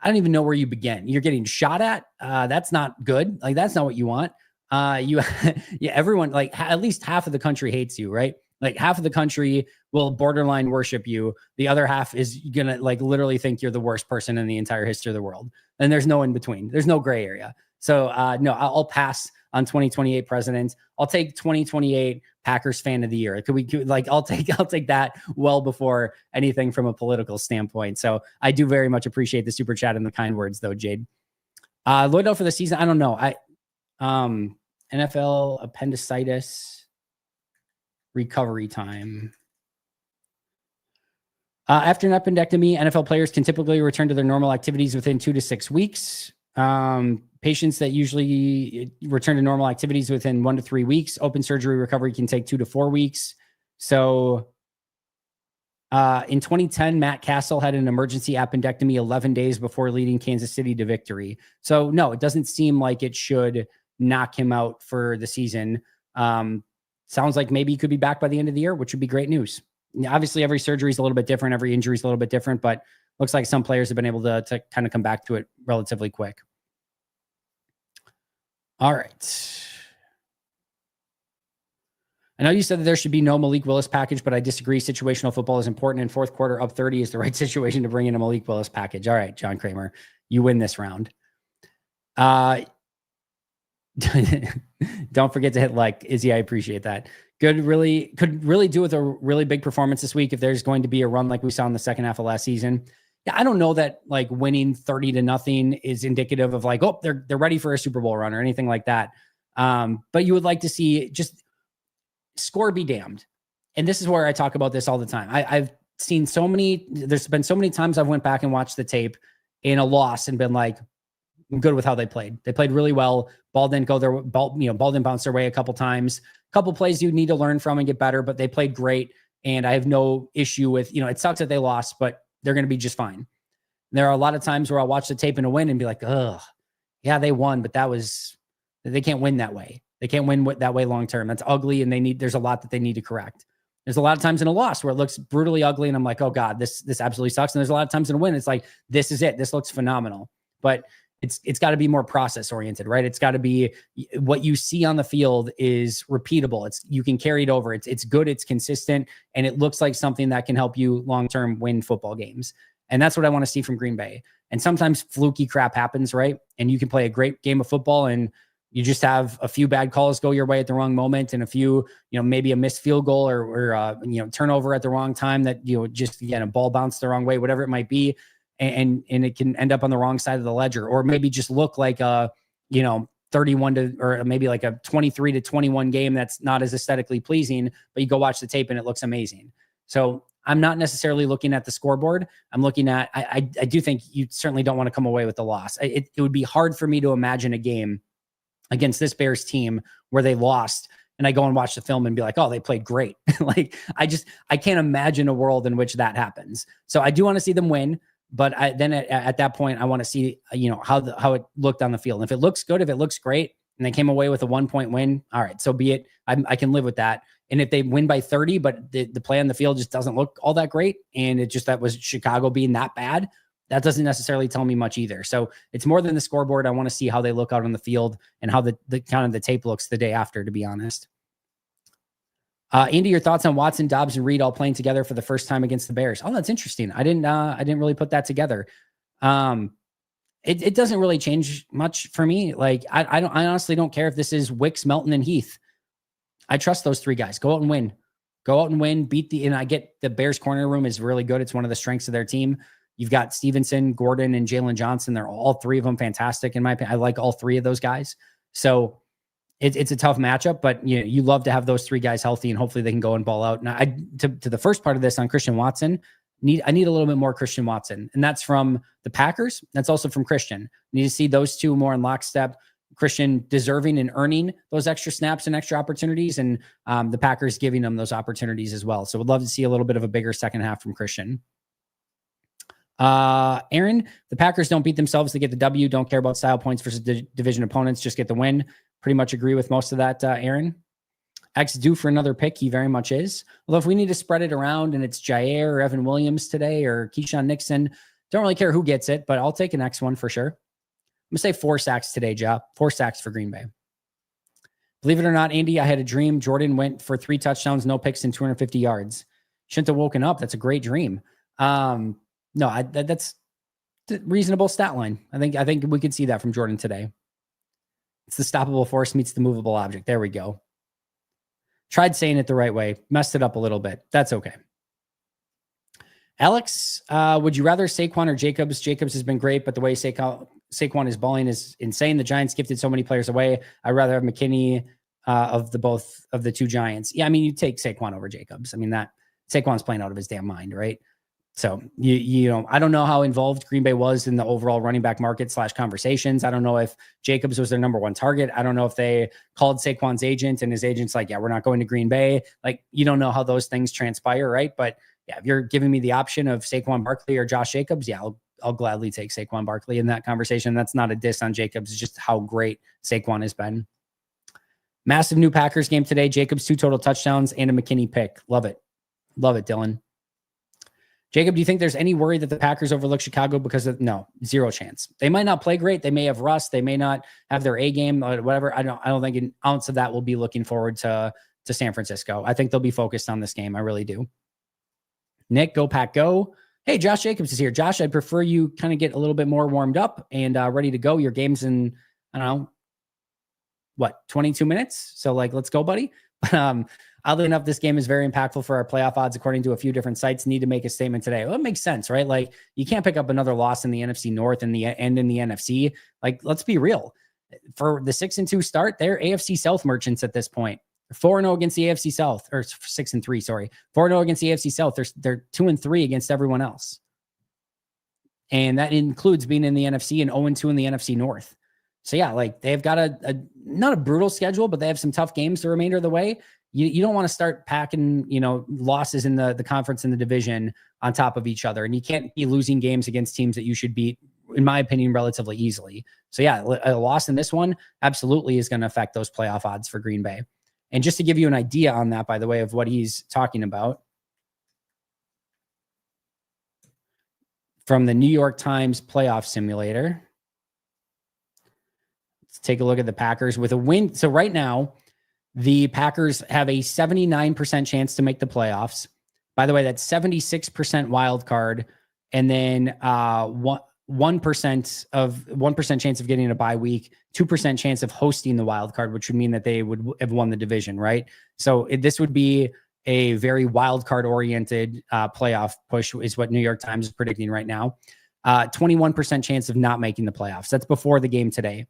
I don't even know where you begin. You're getting shot at. That's not good. Like, that's not what you want. Everyone, like at least half of the country hates you, right? Like half of the country will borderline worship you. The other half is going to like literally think you're the worst person in the entire history of the world. And there's no in between. There's no gray area. So no, I'll pass on 2028 president. I'll take 2028 Packers fan of the year. I'll take that well before anything from a political standpoint. So I do very much appreciate the super chat and the kind words though, Jade. Lloyd out for the season. I don't know. NFL appendicitis recovery time. After an appendectomy, NFL players can typically return to their normal activities within 2 to 6 weeks. Patients that usually return to normal activities within 1 to 3 weeks. Open surgery recovery can take 2 to 4 weeks. So in 2010, Matt Castle had an emergency appendectomy 11 days before leading Kansas City to victory. So no, it doesn't seem like it should knock him out for the season. Sounds like maybe he could be back by the end of the year, which would be great news. Obviously, every surgery is a little bit different. Every injury is a little bit different, but looks like some players have been able to kind of come back to it relatively quick. All right. I know you said that there should be no Malik Willis package, but I disagree. Situational football is important, and fourth quarter up 30 is the right situation to bring in a Malik Willis package. All right, John Kramer, you win this round. Don't forget to hit like. Izzy, I appreciate that. Could really do with a really big performance this week if there's going to be a run like we saw in the second half of last season. Yeah, I don't know that like winning 30-0 is indicative of like, oh, they're ready for a Super Bowl run or anything like that. But you would like to see just score be damned. And this is where I talk about this all the time. I've seen there's been so many times I've went back and watched the tape in a loss and been like, I'm good with how they played. They played really well. Ball didn't bounce their way a couple times. A couple plays you need to learn from and get better, but they played great. And I have no issue with, it sucks that they lost, but they're going to be just fine. There are a lot of times where I'll watch the tape and a win and be like, ugh, yeah, they won, but they can't win that way. They can't win that way long-term. That's ugly. And there's a lot that they need to correct. There's a lot of times in a loss where it looks brutally ugly and I'm like, oh God, this absolutely sucks. And there's a lot of times in a win, it's like, this is it. This looks phenomenal. But it's got to be more process oriented, right? It's got to be what you see on the field is repeatable. You can carry it over. It's good. It's consistent. And it looks like something that can help you long-term win football games. And that's what I want to see from Green Bay. And sometimes fluky crap happens, right? And you can play a great game of football and you just have a few bad calls go your way at the wrong moment and a few, maybe a missed field goal or turnover at the wrong time that, just again, a ball bounced the wrong way, whatever it might be. And it can end up on the wrong side of the ledger, or maybe just look like a, 31 or maybe like a 23-21 game that's not as aesthetically pleasing, but you go watch the tape and it looks amazing. So I'm not necessarily looking at the scoreboard. I'm looking at, I do think you certainly don't want to come away with the loss. It would be hard for me to imagine a game against this Bears team where they lost and I go and watch the film and be like, oh, they played great. Like, I can't imagine a world in which that happens. So I do want to see them win, but then at that point, I want to see, how it looked on the field. And if it looks good, if it looks great and they came away with a 1-point win, all right, so be it. I can live with that. And if they win by 30, but the play on the field just doesn't look all that great, and that was Chicago being that bad, that doesn't necessarily tell me much either. So it's more than the scoreboard. I want to see how they look out on the field and how the kind of the tape looks the day after, to be honest. Andy, your thoughts on Watson, Dobbs, and Reed all playing together for the first time against the Bears? Oh, that's interesting. I didn't really put that together. It doesn't really change much for me. Like, I honestly don't care if this is Wicks, Melton, and Heath. I trust those three guys. Go out and win. And I get the Bears corner room is really good. It's one of the strengths of their team. You've got Stevenson, Gordon, and Jalen Johnson. They're all three of them fantastic in my opinion. I like all three of those guys. So it's a tough matchup, but you love to have those three guys healthy and hopefully they can go and ball out. Now, to the first part of this on Christian Watson, I need a little bit more Christian Watson, and that's from the Packers. That's also from Christian. I need to see those two more in lockstep. Christian deserving and earning those extra snaps and extra opportunities, and the Packers giving them those opportunities as well. So would love to see a little bit of a bigger second half from Christian. Aaron, the Packers don't beat themselves to get the W. Don't care about style points versus division opponents. Just get the win. Pretty much agree with most of that, Aaron. X due for another pick. He very much is. Although if we need to spread it around and it's Jair or Evan Williams today or Keyshawn Nixon, don't really care who gets it, but I'll take an X one for sure. I'm going to say 4 sacks today, Ja. 4 sacks for Green Bay. Believe it or not, Andy, I had a dream. Jordan went for 3 touchdowns, no picks, and 250 yards. Shouldn't have woken up. That's a great dream. No, that's a reasonable stat line. I think we could see that from Jordan today. It's the stoppable force meets the movable object. There we go. Tried saying it the right way. Messed it up a little bit. That's okay. Alex, would you rather Saquon or Jacobs? Jacobs has been great, but the way Saquon is balling is insane. The Giants gifted so many players away. I'd rather have McKinney of the two Giants. Yeah, I mean, you take Saquon over Jacobs. I mean, that Saquon's playing out of his damn mind, right? So I don't know how involved Green Bay was in the overall running back market / conversations. I don't know if Jacobs was their number one target. I don't know if they called Saquon's agent and his agent's like, yeah, we're not going to Green Bay. Like, you don't know how those things transpire, right? But yeah, if you're giving me the option of Saquon Barkley or Josh Jacobs, yeah, I'll gladly take Saquon Barkley in that conversation. That's not a diss on Jacobs. It's just how great Saquon has been. Massive new Packers game today. Jacobs 2 total touchdowns and a McKinney pick. Love it. Love it, Dylan. Jacob, do you think there's any worry that the Packers overlook Chicago no, 0 chance. They might not play great. They may have rust. They may not have their A game or whatever. I don't think an ounce of that will be looking forward to San Francisco. I think they'll be focused on this game. I really do. Nick, go Pack, go. Hey, Josh Jacobs is here. Josh, I'd prefer you kind of get a little bit more warmed up and ready to go. Your game's in, I don't know, 22 minutes? So let's go, buddy. Oddly enough, this game is very impactful for our playoff odds, according to a few different sites. Need to make a statement today. Well, it makes sense, right? Like, you can't pick up another loss in the NFC North and in the NFC. Like, let's be real. For the 6-2 start, they're AFC South merchants at this point. 4-0 against the AFC South, or 6-3, sorry. 4-0 against the AFC South. They're 2-3 against everyone else. And that includes being in the NFC and 0-2 in the NFC North. So yeah, they've got not a brutal schedule, but they have some tough games the remainder of the way. You don't want to start packing, losses in the conference and the division on top of each other. And you can't be losing games against teams that you should beat, in my opinion, relatively easily. So yeah, a loss in this one absolutely is going to affect those playoff odds for Green Bay. And just to give you an idea on that, by the way, of what he's talking about, from the New York Times playoff simulator, let's take a look at the Packers with a win. So right now, the Packers have a 79% chance to make the playoffs. By the way, that's 76% wild card, and then 1% chance of getting a bye week, 2% chance of hosting the wild card, which would mean that they would have won the division, right? So this would be a very wild card oriented playoff push, is what New York Times is predicting right now. 21% chance of not making the playoffs. That's before the game today.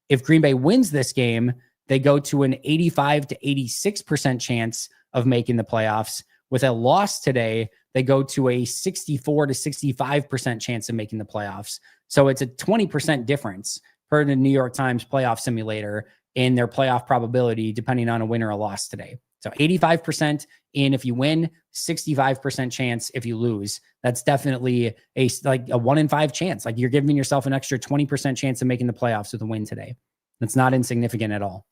If Green Bay wins this game, they go to an 85 to 86% chance of making the playoffs. With a loss today, they go to a 64 to 65% chance of making the playoffs. So it's a 20% difference per the New York Times playoff simulator in their playoff probability, depending on a win or a loss today. So 85% in if you win, 65% chance if you lose. That's definitely a 1 in 5 chance. Like, you're giving yourself an extra 20% chance of making the playoffs with a win today. That's not insignificant at all.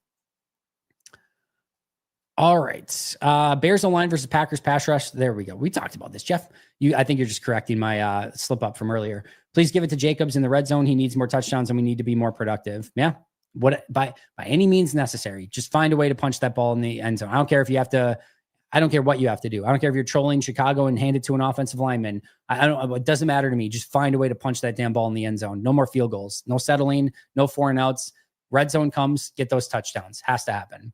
All right. Bears O-line versus Packers pass rush. There we go. We talked about this. Jeff, I think you're just correcting my slip up from earlier. Please give it to Jacobs in the red zone. He needs more touchdowns and we need to be more productive. Yeah. By any means necessary. Just find a way to punch that ball in the end zone. I don't care if you have to, I don't care what you have to do. I don't care if you're trolling Chicago and hand it to an offensive lineman. It doesn't matter to me. Just find a way to punch that damn ball in the end zone. No more field goals, no settling, no 4 and outs. Red zone comes, get those touchdowns. Has to happen.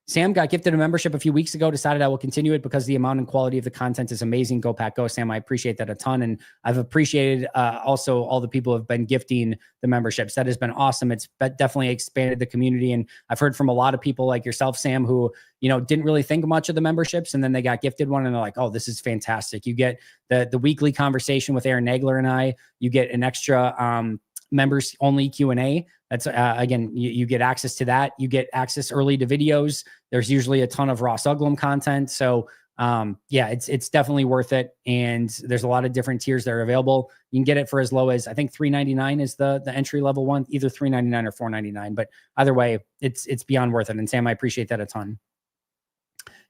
Sam got gifted a membership a few weeks ago, decided I will continue it because the amount and quality of the content is amazing. Go Pack Go. Sam, I appreciate that a ton. And I've appreciated also all the people who have been gifting the memberships. That has been awesome. It's definitely expanded the community. And I've heard from a lot of people like yourself, Sam, who, didn't really think much of the memberships. And then they got gifted one and they're like, oh, this is fantastic. You get the weekly conversation with Aaron Nagler and I. You get an extra members only Q&A. That's again, you get access to that. You get access early to videos. There's usually a ton of Ross Uglum content. So yeah, it's definitely worth it. And there's a lot of different tiers that are available. You can get it for as low as, I think $3.99 is the entry level one, either $3.99 or $4.99. But either way, it's beyond worth it. And Sam, I appreciate that a ton.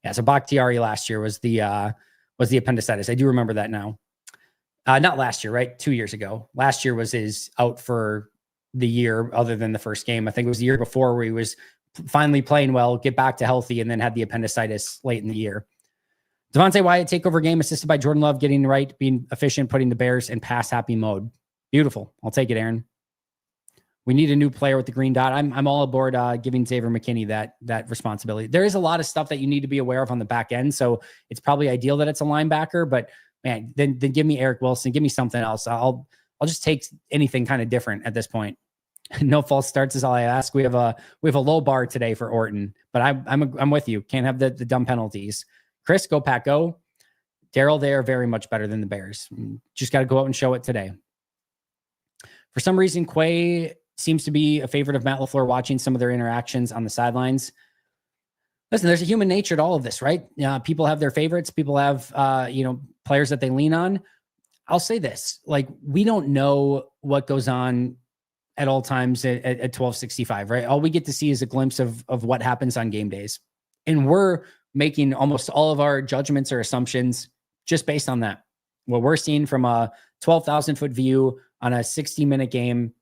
Yeah. So Bakhtiari last year was the appendicitis. I do remember that now. Not last year, right? 2 years ago. Last year was his out for the year other than the first game. I think it was the year before where he was finally playing well, get back to healthy, and then had the appendicitis late in the year. Devontae Wyatt takeover game assisted by Jordan Love, getting right, being efficient, putting the Bears in pass happy mode. Beautiful. I'll take it, Aaron. We need a new player with the green dot. I'm all aboard giving Xavier McKinney that responsibility. There is a lot of stuff that you need to be aware of on the back end. So it's probably ideal that it's a linebacker, but man, then give me Eric Wilson, give me something else. I'll just take anything kind of different at this point. No false starts is all I ask. We have a low bar today for Orton, but I'm with you. Can't have the dumb penalties. Chris, go Pack Go. Daryl, they are very much better than the Bears. Just got to go out and show it today. For some reason, Quay seems to be a favorite of Matt LaFleur, watching some of their interactions on the sidelines. Listen, there's a human nature to all of this, right? People have their favorites. People have, players that they lean on. I'll say this, like, we don't know what goes on at all times at 1265, right? All we get to see is a glimpse of what happens on game days. And we're making almost all of our judgments or assumptions just based on that. What we're seeing from a 12,000 foot view on a 60-minute game.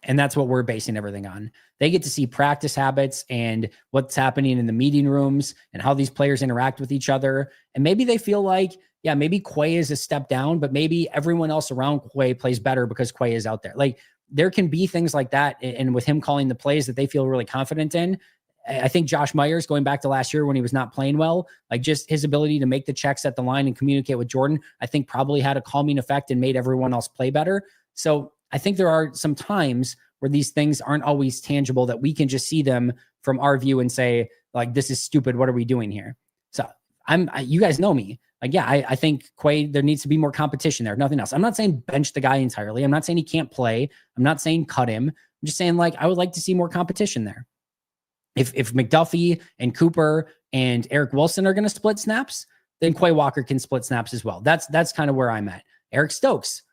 And that's what we're basing everything on. They get to see practice habits and what's happening in the meeting rooms and how these players interact with each other. And maybe they feel like, yeah, maybe Quay is a step down, but maybe everyone else around Quay plays better because Quay is out there. Like, there can be things like that. And with him calling the plays that they feel really confident in, I think Josh Myers, going back to last year when he was not playing well, like, just his ability to make the checks at the line and communicate with Jordan, I think probably had a calming effect and made everyone else play better. So I think there are some times where these things aren't always tangible, that we can just see them from our view and say, like, this is stupid. What are we doing here? So you guys know me. Like, yeah, I think Quay, there needs to be more competition there. Nothing else. I'm not saying bench the guy entirely. I'm not saying he can't play. I'm not saying cut him. I'm just saying, like, I would like to see more competition there. If McDuffie and Cooper and Eric Wilson are going to split snaps, then Quay Walker can split snaps as well. That's kind of where I'm at. Eric Stokes,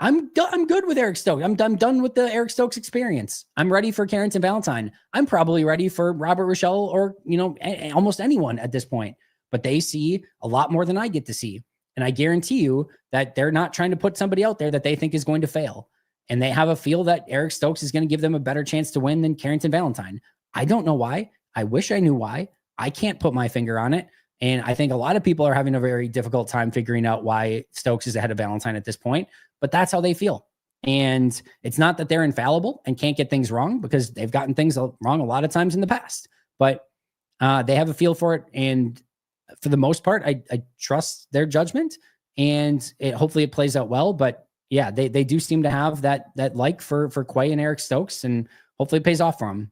I'm good with Eric Stokes. I'm done with the Eric Stokes experience. I'm ready for Carrington Valentine. I'm probably ready for Robert Rochelle or, almost anyone at this point. But they see a lot more than I get to see. And I guarantee you that they're not trying to put somebody out there that they think is going to fail. And they have a feel that Eric Stokes is going to give them a better chance to win than Carrington Valentine. I don't know why. I wish I knew why. I can't put my finger on it. And I think a lot of people are having a very difficult time figuring out why Stokes is ahead of Valentine at this point, but that's how they feel. And it's not that they're infallible and can't get things wrong, because they've gotten things wrong a lot of times in the past, but they have a feel for it. And for the most part, I trust their judgment, and hopefully it plays out well. But yeah, they do seem to have that like for Quay and Eric Stokes, and hopefully it pays off for them.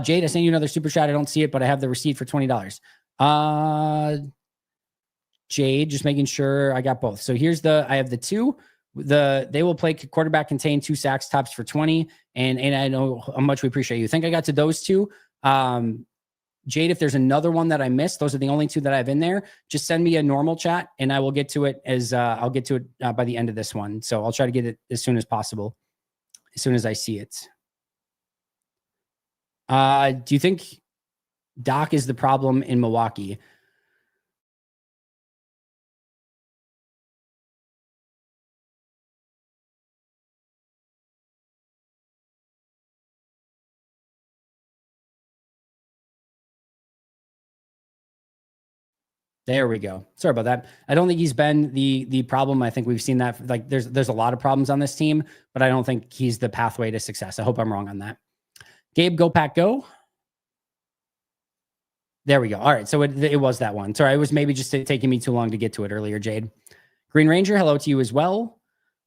Jade, I sent you another super chat. I don't see it, but I have the receipt for $20. Jade, just making sure I got both. So I have the two. They will play quarterback contain 2 sacks tops for 20. And I know how much we appreciate you. Think I got to those two. Jade, if there's another one that I missed, those are the only two that I have in there. Just send me a normal chat and I will get to it I'll get to it by the end of this one. So I'll try to get it as soon as possible, as soon as I see it. Do you think Doc is the problem in Milwaukee? There we go. Sorry about that. I don't think he's been the problem. I think we've seen that. Like there's a lot of problems on this team, but I don't think he's the pathway to success. I hope I'm wrong on that. Gabe, go Pack, go. There we go. All right. So it was that one. Sorry, it was maybe just taking me too long to get to it earlier, Jade. Green Ranger, hello to you as well.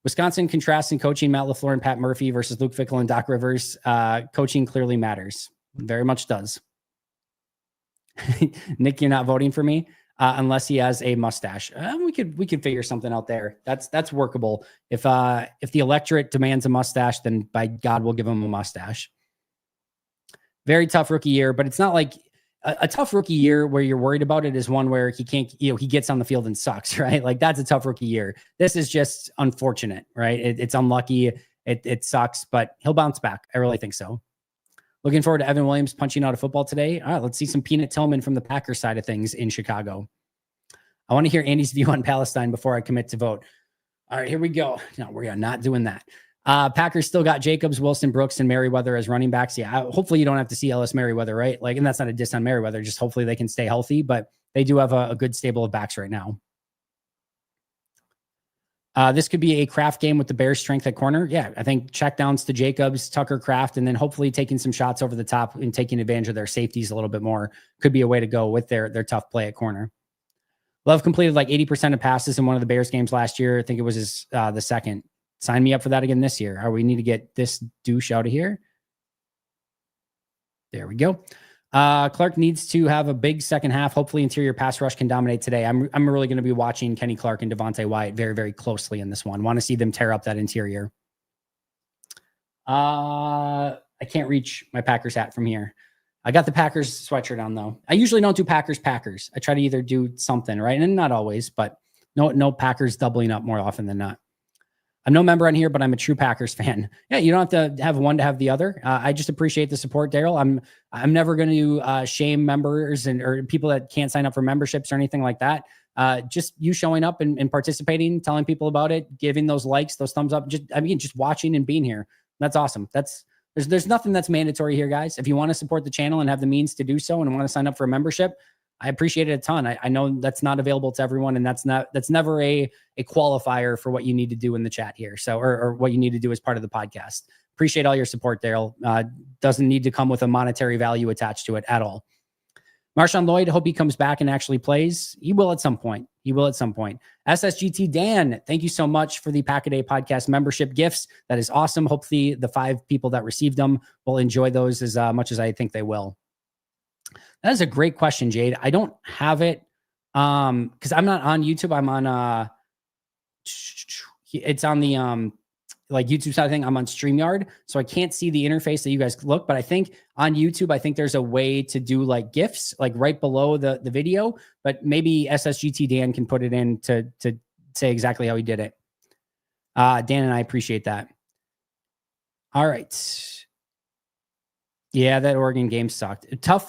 Wisconsin contrasting coaching Matt LaFleur and Pat Murphy versus Luke Fickell and Doc Rivers. Coaching clearly matters. Very much does. Nick, you're not voting for me unless he has a mustache. We could figure something out there. That's workable. If the electorate demands a mustache, then by God, we'll give him a mustache. Very tough rookie year, but it's not like a tough rookie year where you're worried about it is one where he can't, he gets on the field and sucks, right? Like that's a tough rookie year. This is just unfortunate, right? It's unlucky. It sucks, but he'll bounce back. I really think so. Looking forward to Evan Williams punching out a football today. All right, let's see some Peanut Tillman from the Packers side of things in Chicago. I want to hear Andy's view on Palestine before I commit to vote. All right, here we go. No, we are not doing that. Packers still got Jacobs, Wilson, Brooks, and Merriweather as running backs. Yeah, hopefully you don't have to see Ellis Merriweather, right? Like, and that's not a diss on Merriweather. Just hopefully they can stay healthy, but they do have a good stable of backs right now. This could be a Kraft game with the Bears' strength at corner. Yeah, I think checkdowns to Jacobs, Tucker, Kraft, and then hopefully taking some shots over the top and taking advantage of their safeties a little bit more could be a way to go with their tough play at corner. Love completed like 80% of passes in one of the Bears games last year. I think it was the second. Sign me up for that again this year. We need to get this douche out of here. There we go. Clark needs to have a big second half. Hopefully interior pass rush can dominate today. I'm really going to be watching Kenny Clark and Devontae Wyatt very, very closely in this one. Want to see them tear up that interior. I can't reach my Packers hat from here. I got the Packers sweatshirt on though. I usually don't do Packers. I try to either do something, right? And not always, but no Packers doubling up more often than not. I'm no member on here, but I'm a true Packers fan. Yeah, you don't have to have one to have the other. I just appreciate the support, Daryl. I'm never going to shame members or people that can't sign up for memberships or anything like that. Just you showing up and participating, telling people about it, giving those likes, those thumbs up. Just watching and being here. That's awesome. There's nothing that's mandatory here, guys. If you want to support the channel and have the means to do so and want to sign up for a membership, I appreciate it a ton. I know that's not available to everyone, and that's never a qualifier for what you need to do in the chat here. So, or what you need to do as part of the podcast. Appreciate all your support, Daryl. Doesn't need to come with a monetary value attached to it at all. MarShawn Lloyd, hope he comes back and actually plays. He will at some point. SSGT Dan, thank you so much for the Pack-A-Day podcast membership gifts. That is awesome. Hopefully the 5 people that received them will enjoy those as much as I think they will. That is a great question, Jade. I don't have it because I'm not on YouTube. I'm on it's on the like YouTube side of thing. I'm on StreamYard, so I can't see the interface that you guys look. But I think on YouTube, I think there's a way to do like GIFs, like right below the video. But maybe SSGT Dan can put it in to say exactly how he did it. Dan and I appreciate that. All right. Yeah, that Oregon game sucked. Tough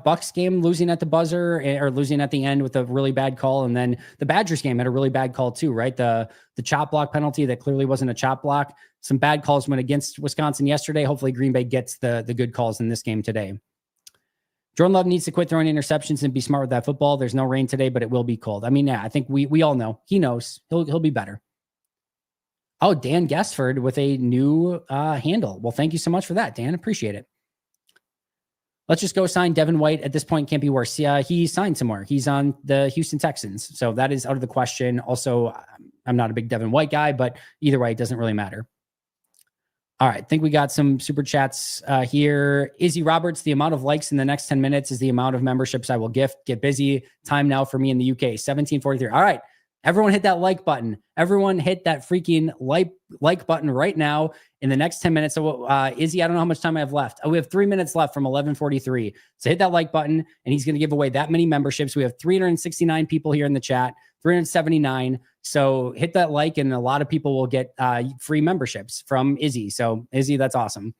Bucks game, losing at the buzzer or losing at the end with a really bad call. And then the Badgers game had a really bad call too, right? The chop block penalty that clearly wasn't a chop block. Some bad calls went against Wisconsin yesterday. Hopefully Green Bay gets the good calls in this game today. Jordan Love needs to quit throwing interceptions and be smart with that football. There's no rain today, but it will be cold. I mean, yeah, I think we all know. He knows. He'll be better. Oh, Dan Guessford with a new handle. Well, thank you so much for that, Dan. Appreciate it. Let's just go sign Devin White. At this point, can't be worse. Yeah, he signed somewhere. He's on the Houston Texans. So that is out of the question. Also, I'm not a big Devin White guy, but either way, it doesn't really matter. All right. I think we got some super chats here. Izzy Roberts, the amount of likes in the next 10 minutes is the amount of memberships I will gift. Get busy. Time now for me in the UK. 1743. All right. Everyone hit that like button. Everyone hit that freaking like button right now in the next 10 minutes. So Izzy, I don't know how much time I have left. We have 3 minutes left from 11:43. So hit that like button and he's going to give away that many memberships. We have 369 people here in the chat, 379. So hit that like and a lot of people will get free memberships from Izzy. So Izzy, that's awesome.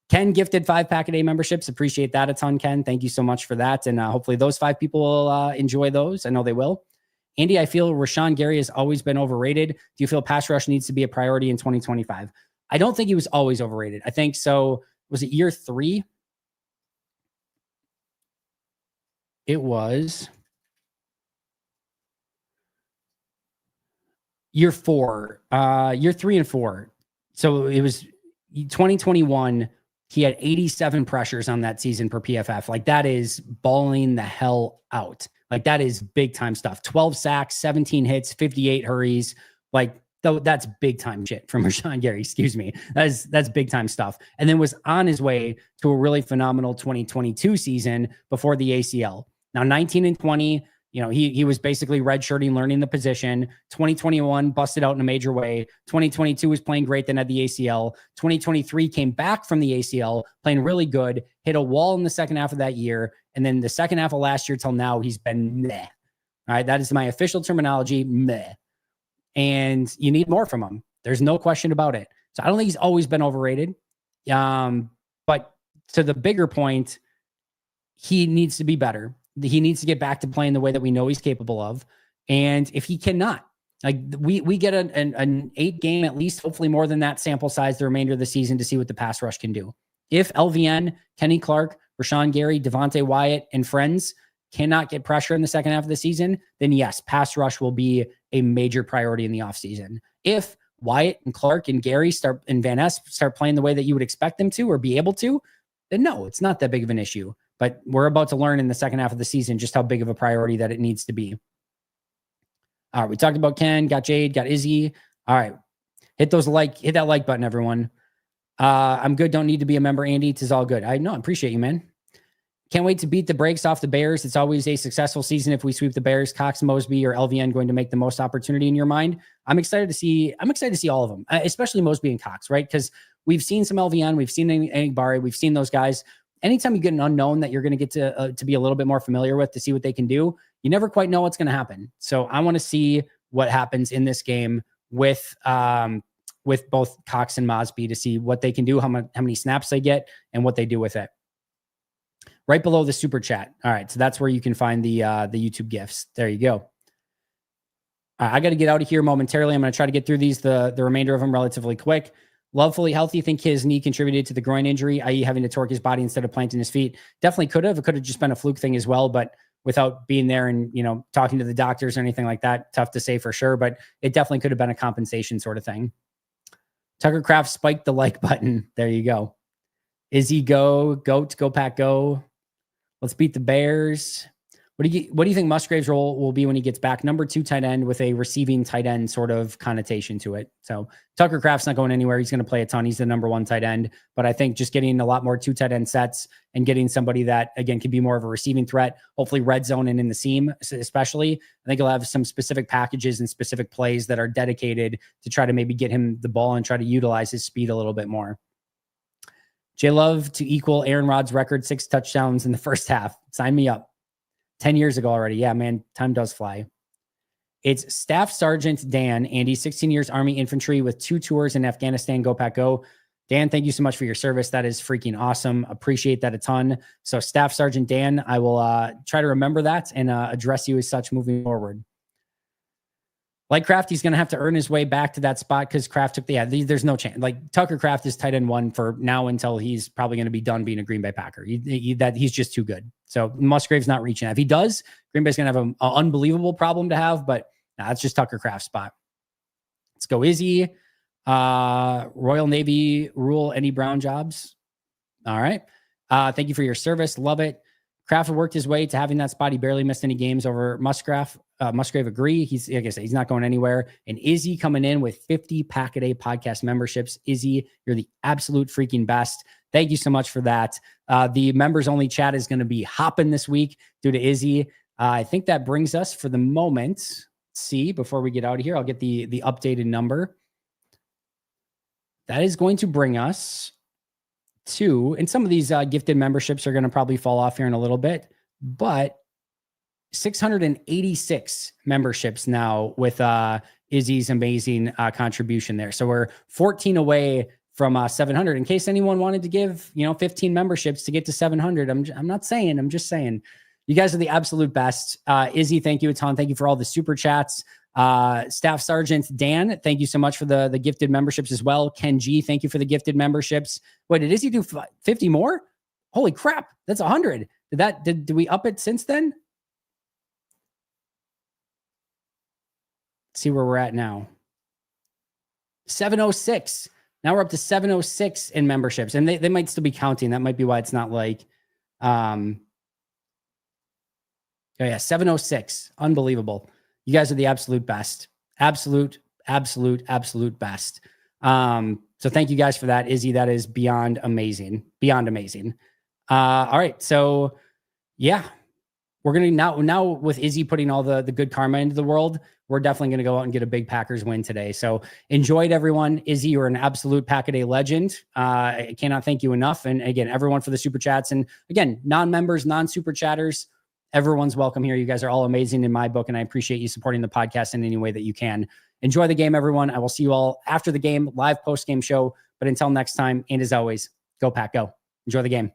Ken gifted 5 Pack-A-Day memberships. Appreciate that a ton, Ken. Thank you so much for that. And hopefully those 5 people will enjoy those. I know they will. Andy, I feel Rashawn Gary has always been overrated. Do you feel pass rush needs to be a priority in 2025? I don't think he was always overrated. I think so. Was it year 3? It was year 4, year 3 and 4. So it was 2021. He had 87 pressures on that season per PFF. Like that is balling the hell out. Like that is big time stuff. 12 sacks, 17 hits, 58 hurries. Like that's big time shit from Rashawn Gary. Excuse me. That's big time stuff. And then was on his way to a really phenomenal 2022 season before the ACL. Now 19 and 20, you know, he was basically redshirting, learning the position. 2021 busted out in a major way. 2022 was playing great, then had the ACL. 2023 came back from the ACL, playing really good, hit a wall in the second half of that year. And then the second half of last year till now, he's been meh. All right, that is my official terminology, meh. And you need more from him. There's no question about it. So I don't think he's always been overrated. But to the bigger point, he needs to be better. He needs to get back to playing the way that we know he's capable of. And if he cannot, like we get an 8 game, at least, hopefully more than that sample size, the remainder of the season to see what the pass rush can do. If LVN, Kenny Clark, Rashawn Gary, Devontae Wyatt, and friends cannot get pressure in the second half of the season, then yes, pass rush will be a major priority in the offseason. If Wyatt and Clark and Gary and Van Ness start playing the way that you would expect them to or be able to, then no, it's not that big of an issue. But we're about to learn in the second half of the season just how big of a priority that it needs to be. All right, we talked about Ken, got Jade, got Izzy. All right, hit that like button, everyone. I'm good. Don't need to be a member, Andy. It's all good. I appreciate you, man. Can't wait to beat the brakes off the Bears. It's always a successful season if we sweep the Bears. Cox, Mosby, or LVN going to make the most opportunity in your mind? I'm excited to see all of them, especially Mosby and Cox, right? Because we've seen some LVN, we've seen Egbari, we've seen those guys. Anytime you get an unknown that you're going to get to be a little bit more familiar with to see what they can do, you never quite know what's going to happen. So I want to see what happens in this game with both Cox and Mosby to see what they can do, how many snaps they get, and what they do with it. Right below the super chat. All right, so that's where you can find the YouTube gifts. There you go. I got to get out of here momentarily. I'm going to try to get through these, the remainder of them relatively quick. Love fully healthy. Think his knee contributed to the groin injury, i.e. having to torque his body instead of planting his feet. Definitely could have. It could have just been a fluke thing as well, but without being there and, talking to the doctors or anything like that, tough to say for sure, but it definitely could have been a compensation sort of thing. Tucker Craft spiked the like button. There you go. Izzy go Pack go. Let's beat the Bears. What do you think Musgrave's role will be when he gets back? Number 2 tight end with a receiving tight end sort of connotation to it. So Tucker Craft's not going anywhere. He's going to play a ton. He's the number 1 tight end. But I think just getting a lot more 2 tight end sets and getting somebody that, again, can be more of a receiving threat, hopefully red zone and in the seam especially. I think he'll have some specific packages and specific plays that are dedicated to try to maybe get him the ball and try to utilize his speed a little bit more. J Love to equal Aaron Rod's record, 6 touchdowns in the first half. Sign me up. 10 years ago already. Yeah, man, time does fly. It's Staff Sergeant Dan, Andy, 16 years Army infantry with 2 tours in Afghanistan. Go Pack Go. Dan, thank you so much for your service. That is freaking awesome. Appreciate that a ton. So Staff Sergeant Dan, I will try to remember that and address you as such moving forward. Like Kraft, he's going to have to earn his way back to that spot because Kraft took there's no chance. Like Tucker Kraft is tight end 1 for now until he's probably going to be done being a Green Bay Packer. He's just too good. So Musgrave's not reaching. If he does, Green Bay's going to have an unbelievable problem to have, but that's just Tucker Kraft's spot. Let's go Izzy. Royal Navy rule any Brown jobs. All right. Thank you for your service. Love it. Kraft worked his way to having that spot. He barely missed any games over Musgrave. Musgrave agree. He's, like I said, he's not going anywhere. And Izzy coming in with 50 Pack-A-Day podcast memberships. Izzy, you're the absolute freaking best. Thank you so much for that. The members only chat is going to be hopping this week due to Izzy. I think that brings us for the moment. Let's see, before we get out of here, I'll get the updated number. That is going to bring us to, and some of these gifted memberships are going to probably fall off here in a little bit, but 686 memberships now with Izzy's amazing contribution there. So we're 14 away from 700. In case anyone wanted to give, 15 memberships to get to 700, I'm not saying, I'm just saying you guys are the absolute best. Izzy, thank you a ton. Thank you for all the super chats. Staff Sergeant Dan, thank you so much for the gifted memberships as well. Ken G, thank you for the gifted memberships. Wait, did Izzy do 50 more? Holy crap, that's 100. Did we up it since then? Let's see where we're at now. 706. Now we're up to 706 in memberships, and they might still be counting. That might be why it's not like, oh yeah, 706. Unbelievable. You guys are the absolute best. Absolute best. So thank you guys for that. Izzy, that is beyond amazing. Beyond amazing. All right. So yeah, we're going to now with Izzy putting all the good karma into the world, we're definitely going to go out and get a big Packers win today. So enjoy it, everyone. Izzy, you're an absolute Pack-A-Day legend. I cannot thank you enough. And again, everyone for the super chats. And again, non-members, non-super chatters, everyone's welcome here. You guys are all amazing in my book, and I appreciate you supporting the podcast in any way that you can. Enjoy the game, everyone. I will see you all after the game, live post-game show. But until next time, and as always, go Pack, go. Enjoy the game.